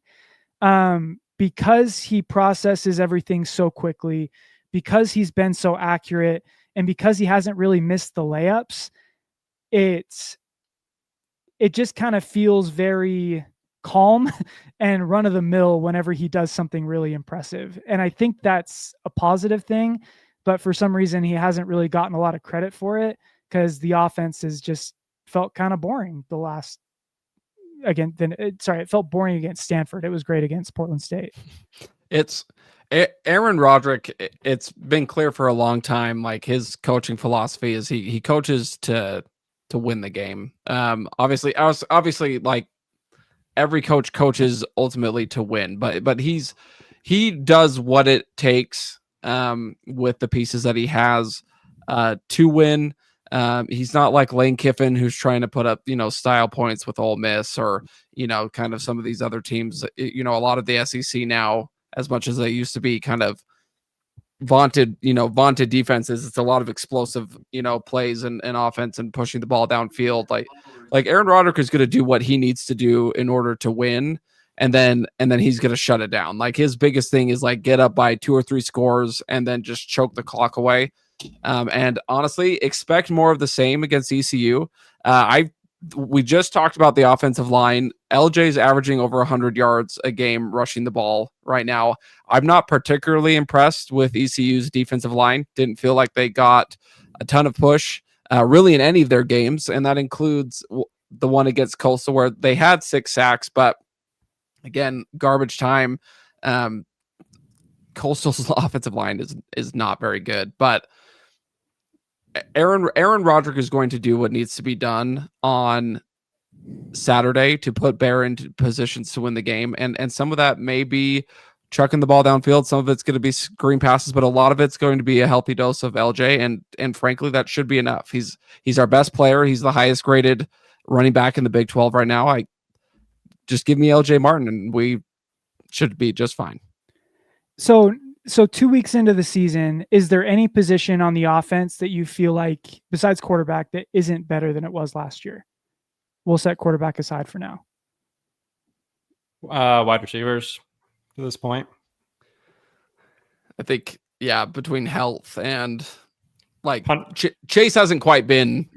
Because he processes everything so quickly, because he's been so accurate, and because he hasn't really missed the layups, it just kind of feels very calm and run of the mill whenever he does something really impressive. And I think that's a positive thing, but for some reason he hasn't really gotten a lot of credit for it because the offense has just felt kind of boring it felt boring against Stanford. It was great against Portland State. It's Aaron Roderick. It's been clear for a long time, like, his coaching philosophy is he coaches to win the game. Obviously like every coach coaches ultimately to win, but he does what it takes with the pieces that he has to win. He's not like Lane Kiffin, who's trying to put up, style points with Ole Miss or, kind of some of these other teams. A lot of the SEC now, as much as they used to be kind of vaunted defenses, it's a lot of explosive, plays and offense and pushing the ball downfield. Like Aaron Roderick is going to do what he needs to do in order to win. And then he's going to shut it down. Like, his biggest thing is like get up by 2 or 3 scores and then just choke the clock away. And honestly, expect more of the same against ECU. We just talked about the offensive line. LJ's averaging over 100 yards a game rushing the ball right now. I'm not particularly impressed with ECU's defensive line. Didn't feel like they got a ton of push really in any of their games, and that includes the one against Coastal where they had 6 sacks, but again, garbage time. Coastal's offensive line is not very good, but Aaron Roderick is going to do what needs to be done on Saturday to put Bear into positions to win the game. And some of that may be chucking the ball downfield. Some of it's going to be screen passes, but a lot of it's going to be a healthy dose of LJ. And frankly, that should be enough. He's our best player. He's the highest graded running back in the Big 12 right now. Just give me LJ Martin and we should be just fine. So 2 weeks into the season, is there any position on the offense that you feel like, besides quarterback, that isn't better than it was last year? We'll set quarterback aside for now. Wide receivers to this point. I think, yeah, between health and like Chase hasn't quite been,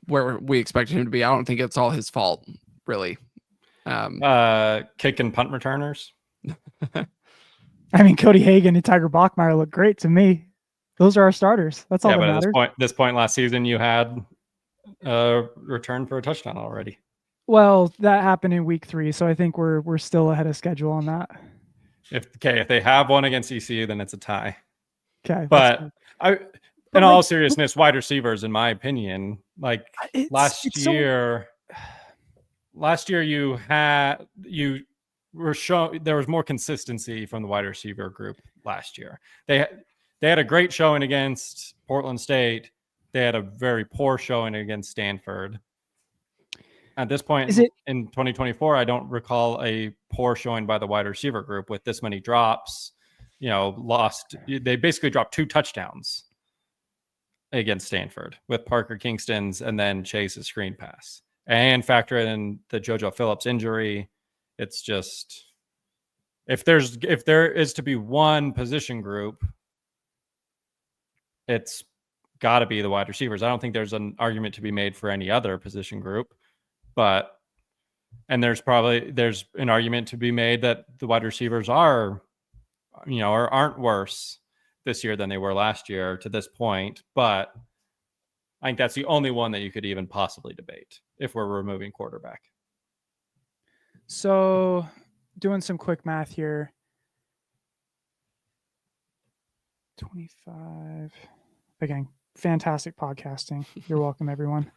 where we expected him to be. I don't think it's all his fault, really. Kick and punt returners. I mean, Cody Hagan and Tiger Bachmeier look great to me. Those are our starters. That's all that matters. At this point last season, you had a return for a touchdown already. Well, that happened in week 3, so I think we're still ahead of schedule on that. If they have one against ECU, then it's a tie. Okay, but in all seriousness, wide receivers, in my opinion, like last year you were showing there was more consistency from the wide receiver group last year. They had a great showing against Portland State. They had a very poor showing against Stanford. At this point in 2024, I don't recall a poor showing by the wide receiver group with this many drops. They basically dropped 2 touchdowns against Stanford with Parker Kingston's and then Chase's screen pass. And factor in the JoJo Phillips injury. It's just, if there is to be one position group, it's got to be the wide receivers. I don't think there's an argument to be made for any other position group. And there's an argument to be made that the wide receivers are, or aren't worse this year than they were last year to this point. But I think that's the only one that you could even possibly debate if we're removing quarterback. So doing some quick math here. 25. Again, fantastic podcasting. You're welcome, everyone.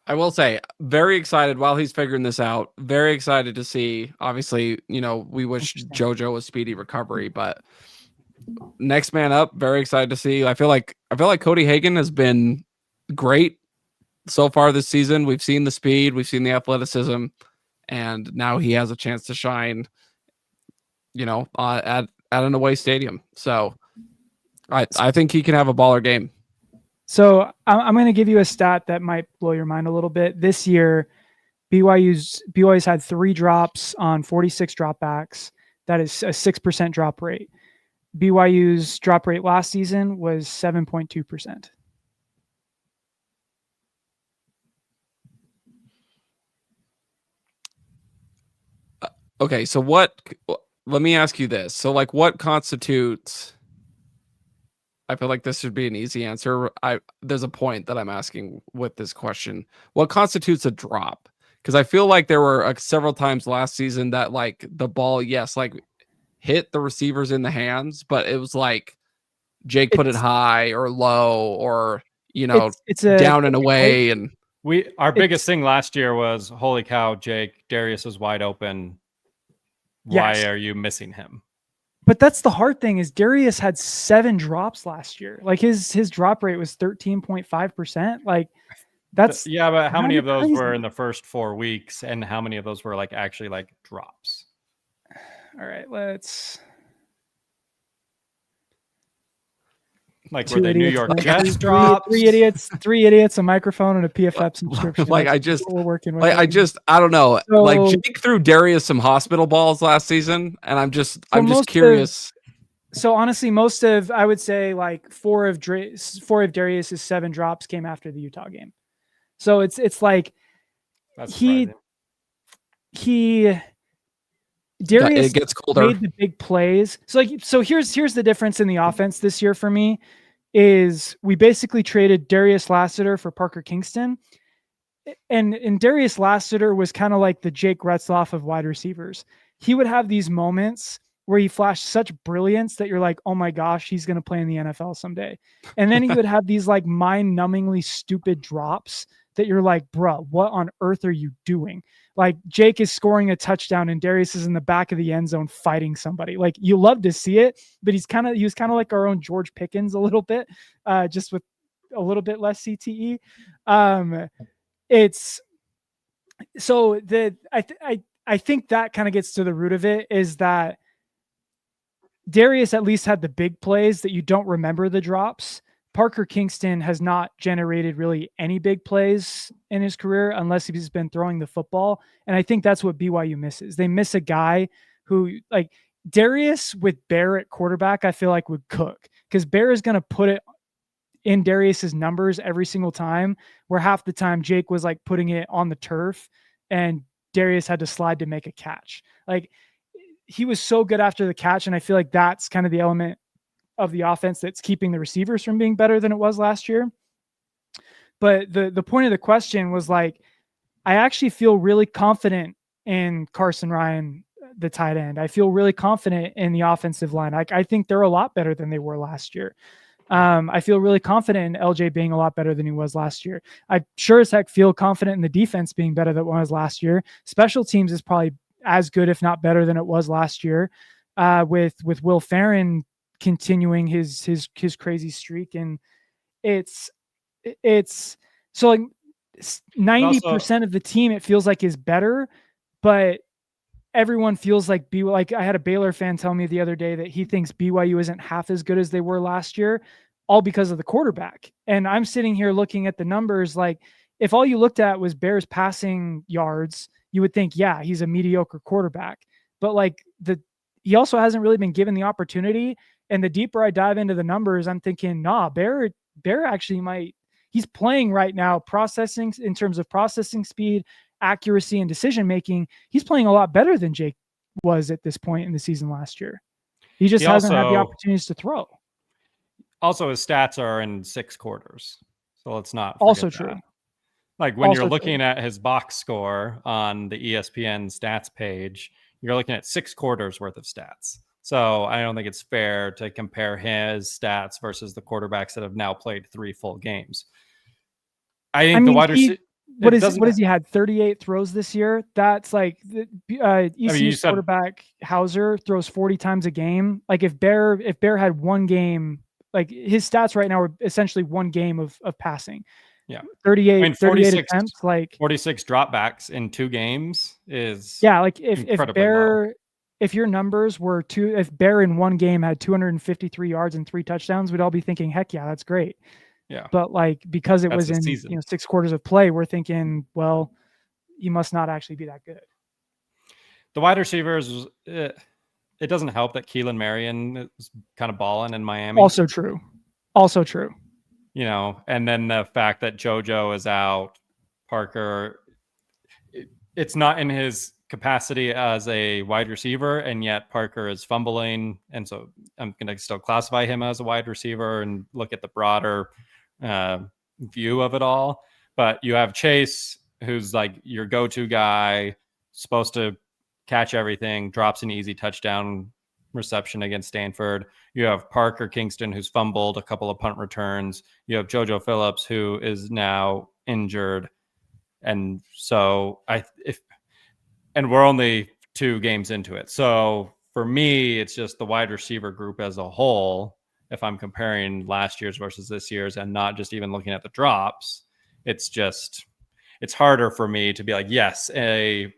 I will say, very excited while he's figuring this out. Very excited to see. Obviously, we wish JoJo a speedy recovery, but next man up. Very excited to see. I feel like Cody Hagan has been great so far this season. We've seen the speed, we've seen the athleticism, and now he has a chance to shine. At an away stadium. So I think he can have a baller game. So I'm going to give you a stat that might blow your mind a little bit. This year, BYU's had 3 drops on 46 dropbacks. That is a 6% drop rate. BYU's drop rate last season was 7.2%. Okay, so let me ask you this. So what constitutes, I feel like this should be an easy answer. There's a point that I'm asking with this question. What constitutes a drop? Because I feel like there were several times last season that the ball, hit the receivers in the hands, but it was Jake put it high or low or it's down and away. And our biggest thing last year was, holy cow, Jake, Darius is wide open. Why are you missing him? But that's the hard thing is Darius had 7 drops last year. His drop rate was 13.5%. That's but how many of those were in the first 4 weeks, and how many of those were actually drops? All right, let's. Were they New York Jets drops? Three idiots, a microphone, and a PFF subscription. We're working with. I don't know. So, Jake threw Darius some hospital balls last season, and I'm just curious. So honestly, I would say 4 of Darius's 7 drops came after the Utah game. So it's that's Darius it gets colder. Made the big plays. So here's the difference in the offense this year for me is we basically traded Darius Lassiter for Parker Kingston. And Darius Lassiter was kind of like the Jake Retzloff of wide receivers. He would have these moments where he flashed such brilliance that you're like, oh my gosh, he's going to play in the NFL someday. And then he would have these mind-numbingly stupid drops that you're like, bruh, what on earth are you doing? Jake is scoring a touchdown and Darius is in the back of the end zone fighting somebody. You love to see it, but he was kind of like our own George Pickens a little bit, just with a little bit less CTE. I think that kind of gets to the root of it is that Darius at least had the big plays that you don't remember the drops. Parker Kingston has not generated really any big plays in his career unless he's been throwing the football. And I think that's what BYU misses. They miss a guy who Darius with Bear at quarterback, I feel like would cook because Bear is going to put it in Darius's numbers every single time, where half the time Jake was putting it on the turf and Darius had to slide to make a catch. He was so good after the catch. And I feel like that's kind of the element of the offense that's keeping the receivers from being better than it was last year. But the point of the question was I actually feel really confident in Carson Ryan, the tight end. I feel really confident in the offensive line. I think they're a lot better than they were last year. I feel really confident in LJ being a lot better than he was last year. I sure as heck feel confident in the defense being better than it was last year. Special teams is probably as good, if not better, than it was last year. With Will Ferrin continuing his crazy streak, and it's so like 90% of the team it feels like is better, but everyone feels like I had a Baylor fan tell me the other day that he thinks BYU isn't half as good as they were last year, all because of the quarterback. And I'm sitting here looking at the numbers. Like, if all you looked at was Bears passing yards, you would think, yeah, he's a mediocre quarterback. But like he also hasn't really been given the opportunity. And the deeper I dive into the numbers, I'm thinking, nah, Bear actually might. He's playing right now, processing in terms of processing speed, accuracy, and decision making. He's playing a lot better than Jake was at this point in the season last year. He just hasn't had the opportunities to throw. Also, his stats are in 6 quarters, so let's not also that. True. Like when you're looking at his box score on the ESPN stats page, you're looking at 6 quarters worth of stats. So I don't think it's fair to compare his stats versus the quarterbacks that have now played 3 full games. I think the wide receiver. What has he had? 38 throws this year. That's like ECU's quarterback Hauser throws 40 times a game. Like if Bear had one game, like his stats right now are essentially one game of passing. Yeah. 38 attempts, like 46 dropbacks in 2 games is like if your numbers were if Bear in one game had 253 yards and 3 touchdowns, we'd all be thinking, heck yeah, that's great. Yeah. But like, because it was in season. 6 quarters of play, we're thinking, well, he must not actually be that good. The wide receivers, it doesn't help that Keelan Marion is kind of balling in Miami. Also true. And then the fact that JoJo is out, Parker, it's not in his capacity as a wide receiver, and yet Parker is fumbling. And so I'm going to still classify him as a wide receiver and look at the broader view of it all. But you have Chase, who's like your go-to guy, supposed to catch everything, drops an easy touchdown reception against Stanford. You have Parker Kingston, who's fumbled a couple of punt returns. You have JoJo Phillips, who is now injured. And so and we're only 2 games into it. So for me, it's just the wide receiver group as a whole. If I'm comparing last year's versus this year's and not just even looking at the drops, it's harder for me to be like, yes, a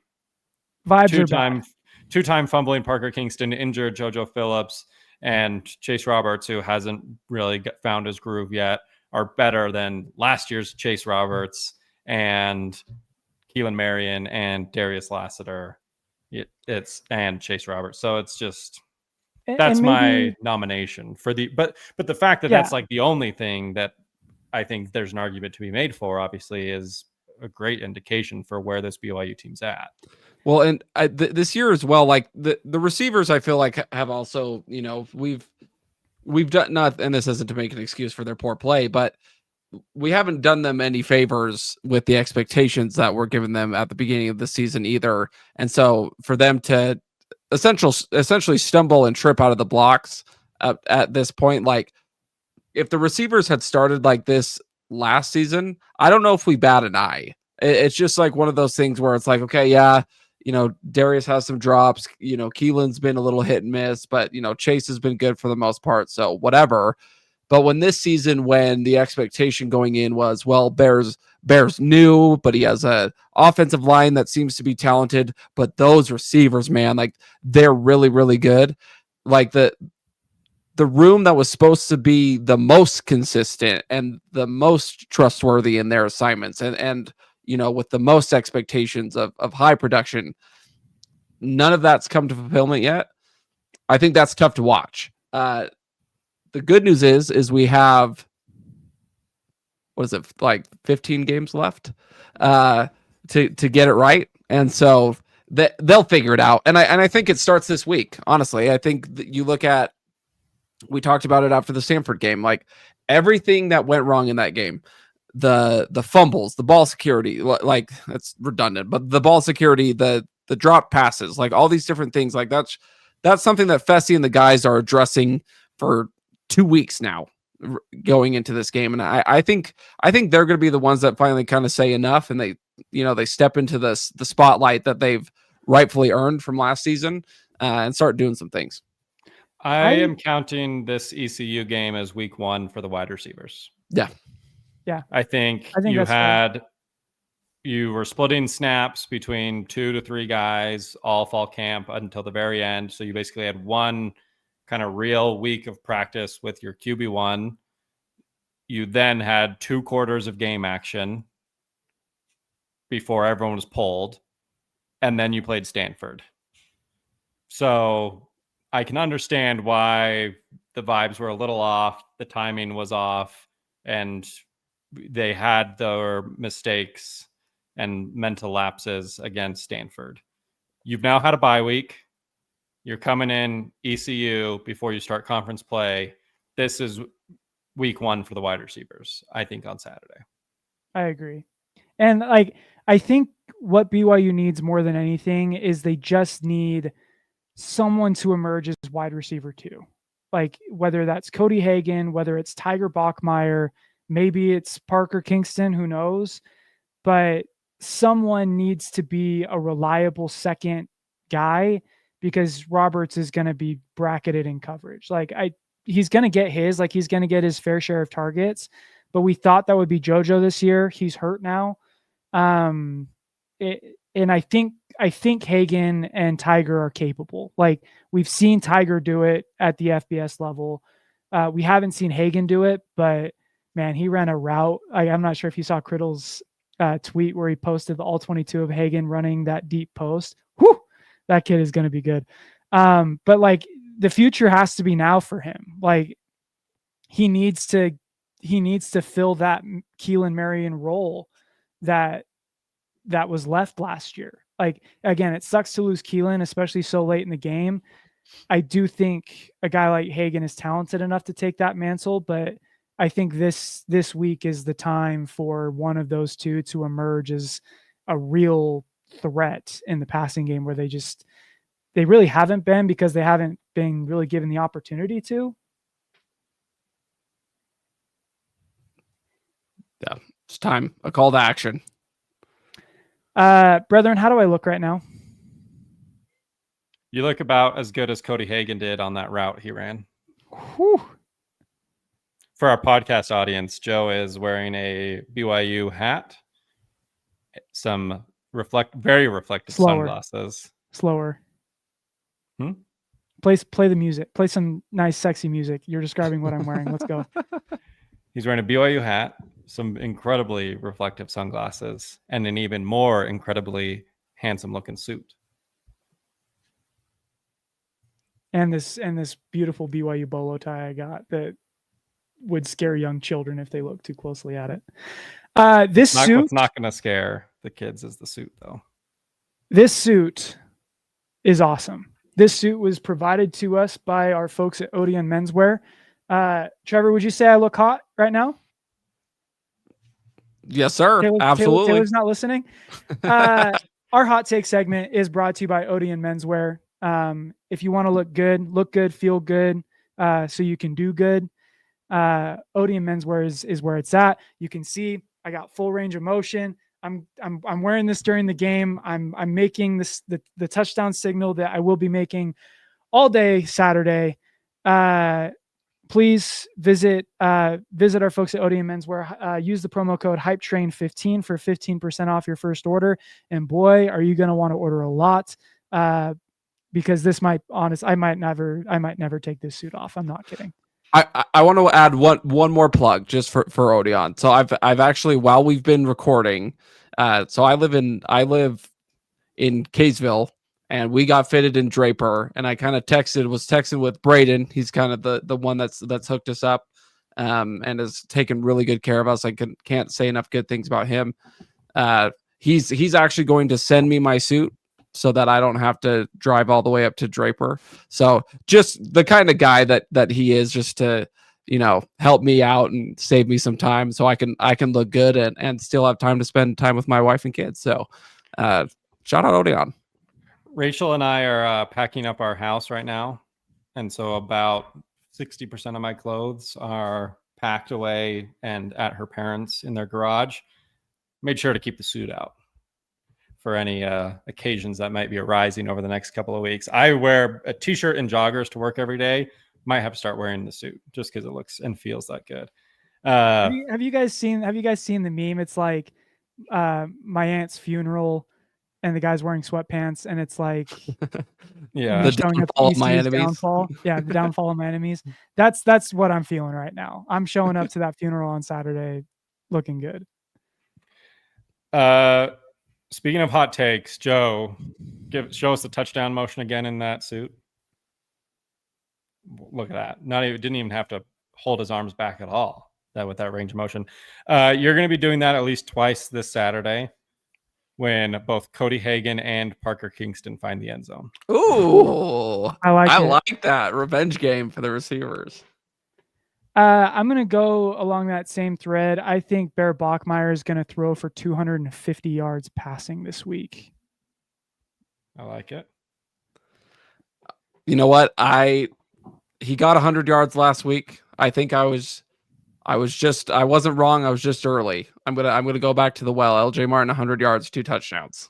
two-time fumbling Parker Kingston, injured JoJo Phillips, and Chase Roberts, who hasn't really found his groove yet, are better than last year's Chase Roberts and Keelan Marion and Darius Lassiter. And Chase Roberts. So it's just that's my nomination for but the fact that that's like the only thing that I think there's an argument to be made for, obviously, is a great indication for where this BYU team's at. Well, and this year as well, like the receivers, I feel like have also, we've done not, and this isn't to make an excuse for their poor play, but we haven't done them any favors with the expectations that were given them at the beginning of the season either. And so for them to essentially stumble and trip out of the blocks at this point, like if the receivers had started like this last season, I don't know if we bat an eye. It's just like one of those things where it's like, okay, yeah, Darius has some drops, Keelan's been a little hit and miss, but Chase has been good for the most part. So whatever. But when this season, when the expectation going in was, well, Bears new, but he has a offensive line that seems to be talented, but those receivers, man, like they're really, really good. Like the room that was supposed to be the most consistent and the most trustworthy in their assignments and with the most expectations of high production, none of that's come to fulfillment yet. I think that's tough to watch. The good news is we have, what is it, like 15 games left to get it right. And so they'll figure it out. And I think it starts this week. Honestly, I think that you look at, we talked about it after the Stanford game, like everything that went wrong in that game, the fumbles, the ball security, like that's redundant, but the ball security, the drop passes, like all these different things, like that's something that Fessy and the guys are addressing for 2 weeks now going into this game. And I think they're going to be the ones that finally kind of say enough, and they step into the spotlight that they've rightfully earned from last season and start doing some things. I am counting this ECU game as week 1 for the wide receivers. Yeah. I think you were splitting snaps between 2 to 3 guys all fall camp until the very end. So you basically had one kind of real week of practice with your QB1. You then had 2 quarters of game action before everyone was pulled. And then you played Stanford. So I can understand why the vibes were a little off. The timing was off, and they had their mistakes and mental lapses against Stanford. You've now had a bye week. You're coming in ECU before you start conference play. This is week 1 for the wide receivers, I think, on Saturday. I agree. And I think what BYU needs more than anything is they just need someone to emerge as wide receiver 2. Like whether that's Cody Hagan, whether it's Tiger Bachmeier, maybe it's Parker Kingston, who knows, but someone needs to be a reliable second guy, because Roberts is going to be bracketed in coverage. He's going to get he's going to get his fair share of targets, but we thought that would be JoJo this year. He's hurt now. And I think Hagan and Tiger are capable. Like we've seen Tiger do it at the FBS level. We haven't seen Hagan do it, but man, he ran a route. I'm not sure if you saw Criddle's tweet where he posted the all 22 of Hagan running that deep post. Whew, that kid is going to be good. But like the future has to be now for him. Like he needs to fill that Keelan Marion role that was left last year. Like, again, it sucks to lose Keelan, especially so late in the game. I do think a guy like Hagan is talented enough to take that mantle, but I think this week is the time for one of those two to emerge as a real threat in the passing game, where they really haven't been, because they haven't been really given the opportunity to. Yeah, it's time. A call to action. Brethren, how do I look right now? You look about as good as Cody Hagan did on that route he ran. Whew. For our podcast audience, Joe is wearing a BYU hat, some very reflective sunglasses. Slower. Play the music. Play some nice, sexy music. You're describing what I'm wearing. Let's go. He's wearing a BYU hat, some incredibly reflective sunglasses, and an even more incredibly handsome looking suit. And this beautiful BYU bolo tie I got that would scare young children if they look too closely at it. What's not going to scare the kids is the suit, though. This suit is awesome. This suit was provided to us by our folks at Odeon Menswear. Trevor, would you say I look hot right now? Yes, sir. Absolutely. Taylor's not listening. Our hot take segment is brought to you by Odeon Menswear. If you want to look good, feel good, so you can do good, Odeon Menswear is where it's at. You can see I got full range of motion. I'm wearing this during the game. I'm making this the touchdown signal that I will be making all day Saturday. Please visit our folks at Odeon Menswear. Use the promo code HYPETRAIN15 for 15% off your first order. And boy, are you going to want to order a lot, because this I might never take this suit off. I'm not kidding. I want to add one more plug just for Odeon. So I've actually, while we've been recording, so I live in Kaysville, and we got fitted in Draper, and I kind of was texting with Braden. He's kind of the one that's hooked us up, and has taken really good care of us. I can't say enough good things about him. He's actually going to send me my suit so that I don't have to drive all the way up to Draper. So just the kind of guy that he is, just to help me out and save me some time so I can look good and still have time to spend time with my wife and kids. So shout out Odeon. Rachel and I are packing up our house right now. And so about 60% of my clothes are packed away and at her parents' in their garage. Made sure to keep the suit out for any occasions that might be arising over the next couple of weeks. I wear a t-shirt and joggers to work every day. Might have to start wearing the suit just because it looks and feels that good. Have you guys seen the meme? It's like my aunt's funeral and the guy's wearing sweatpants, and it's like yeah, the showing up downfall of my ECU's enemies. downfall. Yeah, the downfall of my enemies. That's what I'm feeling right now. I'm showing up to that funeral on Saturday looking good. Speaking of hot takes, Joe, show us the touchdown motion again in that suit. Look at that. Didn't even have to hold his arms back at all. That with that range of motion. You're going to be doing that at least twice this Saturday when both Cody Hagan and Parker Kingston find the end zone. Ooh, I like that revenge game for the receivers. I'm going to go along that same thread. I think Bear Bachmeier is going to throw for 250 yards passing this week. I like it. You know what? He got 100 yards last week. I think I wasn't wrong. I was just early. I'm gonna go back to the well. LJ Martin 100 yards, 2 touchdowns.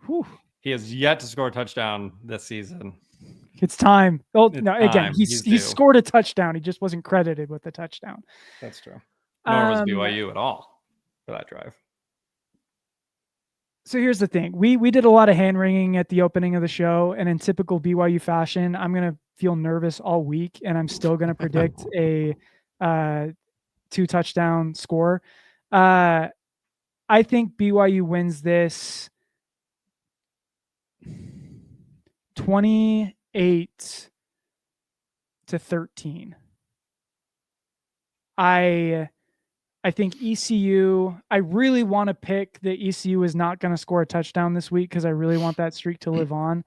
Whew. He has yet to score a touchdown this season. It's time. Oh It's no! Again, time. he scored a touchdown. He just wasn't credited with the touchdown. That's true. Nor was BYU at all for that drive. So here's the thing: we did a lot of hand wringing at the opening of the show, and in typical BYU fashion, I'm gonna feel nervous all week, and I'm still gonna predict a 2 touchdown score. I think BYU wins this 28-13. I think ECU, I really want to pick that ECU is not going to score a touchdown this week because I really want that streak to live on.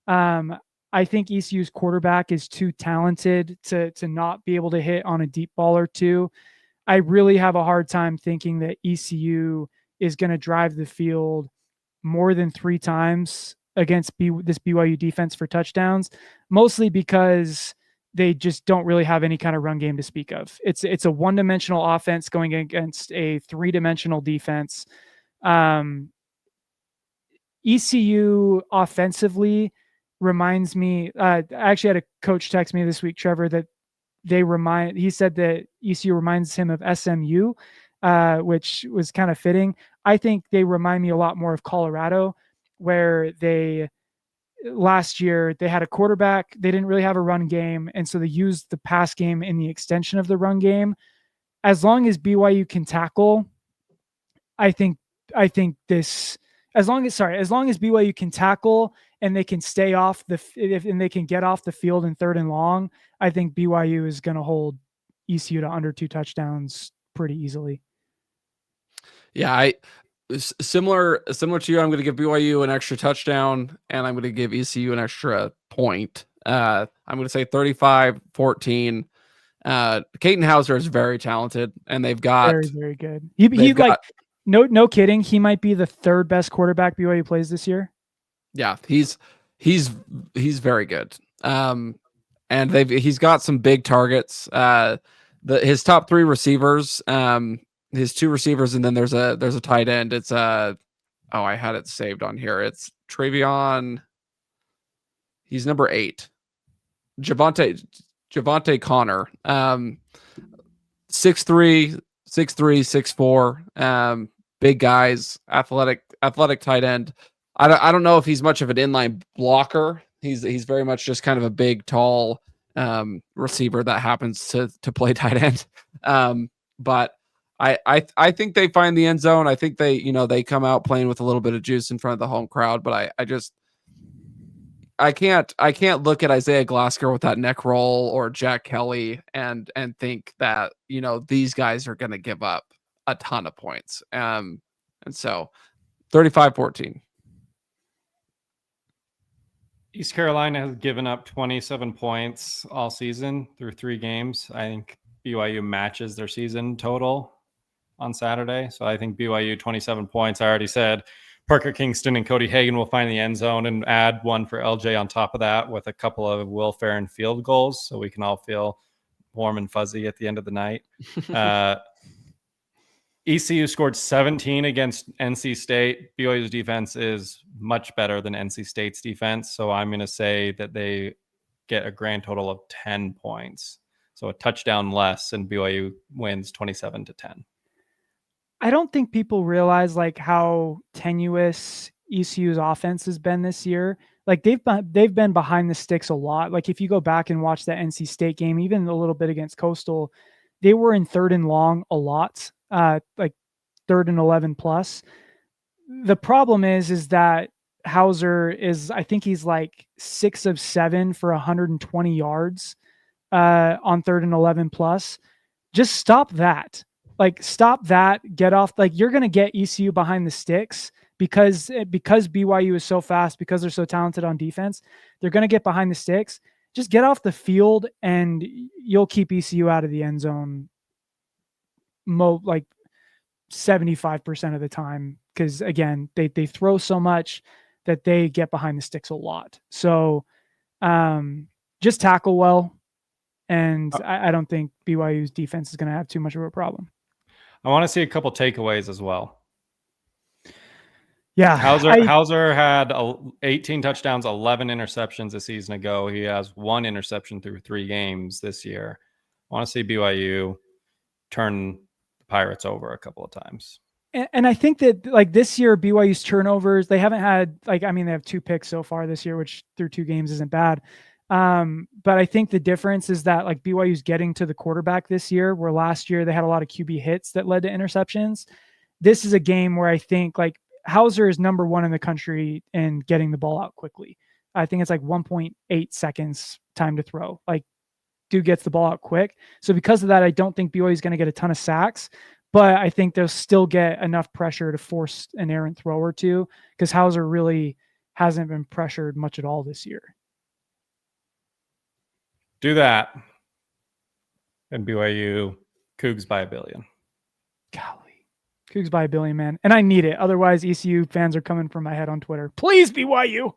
I think ECU's quarterback is too talented to not be able to hit on a deep ball or two. I really have a hard time thinking that ECU is going to drive the field more than 3 times against this BYU defense for touchdowns, mostly because they just don't really have any kind of run game to speak of. It's a one-dimensional offense going against a 3-dimensional defense. ECU offensively reminds me, I actually had a coach text me this week, Trevor, that he said that ECU reminds him of SMU, which was kind of fitting. I think they remind me a lot more of Colorado, where last year they had a quarterback, they didn't really have a run game, and so they used the pass game in the extension of the run game. As long as BYU can tackle, as long as BYU can tackle and they can stay off and they can get off the field in 3rd and long, I think BYU is going to hold ECU to under 2 touchdowns pretty easily. Yeah, similar to you, I'm going to give BYU an extra touchdown, and I'm going to give ECU an extra point. I'm going to say 35-14. Caden Hauser is very talented, and they've got very, very good. He got, no kidding. He might be the 3rd best quarterback BYU plays this year. Yeah, he's very good. And he's got some big targets. His top 3 receivers, his 2 receivers, and then there's a tight end. It's I had it saved on here. It's Travion. He's number 8. Javante Connor. 6'3", 6'4", big guys, athletic tight end. I don't know if he's much of an inline blocker. He's very much just kind of a big, tall receiver that happens to play tight end. But I think they find the end zone. I think they come out playing with a little bit of juice in front of the home crowd. But I can't look at Isaiah Glasgow with that neck roll or Jack Kelly and think that these guys are going to give up a ton of points. And so 35-14. East Carolina has given up 27 points all season through 3 games. I think BYU matches their season total on Saturday. So I think BYU 27 points. I already said Parker Kingston and Cody Hagan will find the end zone and add one for LJ on top of that with a couple of Will Farron field goals. So we can all feel warm and fuzzy at the end of the night. ECU scored 17 against NC State. BYU's defense is much better than NC State's defense. So I'm going to say that they get a grand total of 10 points. So a touchdown less, and BYU wins 27-10. I don't think people realize like how tenuous ECU's offense has been this year. Like they've been behind the sticks a lot. Like if you go back and watch that NC State game, even a little bit against Coastal, they were in 3rd and long a lot, like 3rd and 11 plus. The problem is that Hauser is, I think he's like 6 of 7 for 120 yards on 3rd and 11 plus. Just stop that. Like stop that. Get off. Like you're going to get ECU behind the sticks because BYU is so fast, because they're so talented on defense. They're going to get behind the sticks. Just get off the field and you'll keep ECU out of the end zone like 75% of the time. Because again, they throw so much that they get behind the sticks a lot. So just tackle well. And I don't think BYU's defense is going to have too much of a problem. I want to see a couple takeaways as well. Yeah. Hauser had 18 touchdowns, 11 interceptions a season ago. He has 1 interception through 3 games this year. I want to see BYU turn the Pirates over a couple of times. And I think that like this year, BYU's turnovers, they haven't had they have 2 picks so far this year, which through 2 games isn't bad. But I think the difference is that like BYU's getting to the quarterback this year, where last year they had a lot of QB hits that led to interceptions. This is a game where I think like Hauser is number 1 in the country in getting the ball out quickly. I think it's like 1.8 seconds time to throw. Like dude gets the ball out quick. So because of that, I don't think BYU is going to get a ton of sacks, but I think they'll still get enough pressure to force an errant throw or two, because Hauser really hasn't been pressured much at all this year. Do that, and BYU Cougs by 1 billion. Golly, Cougs by 1 billion, man. And I need it. Otherwise, ECU fans are coming for my head on Twitter. Please, BYU.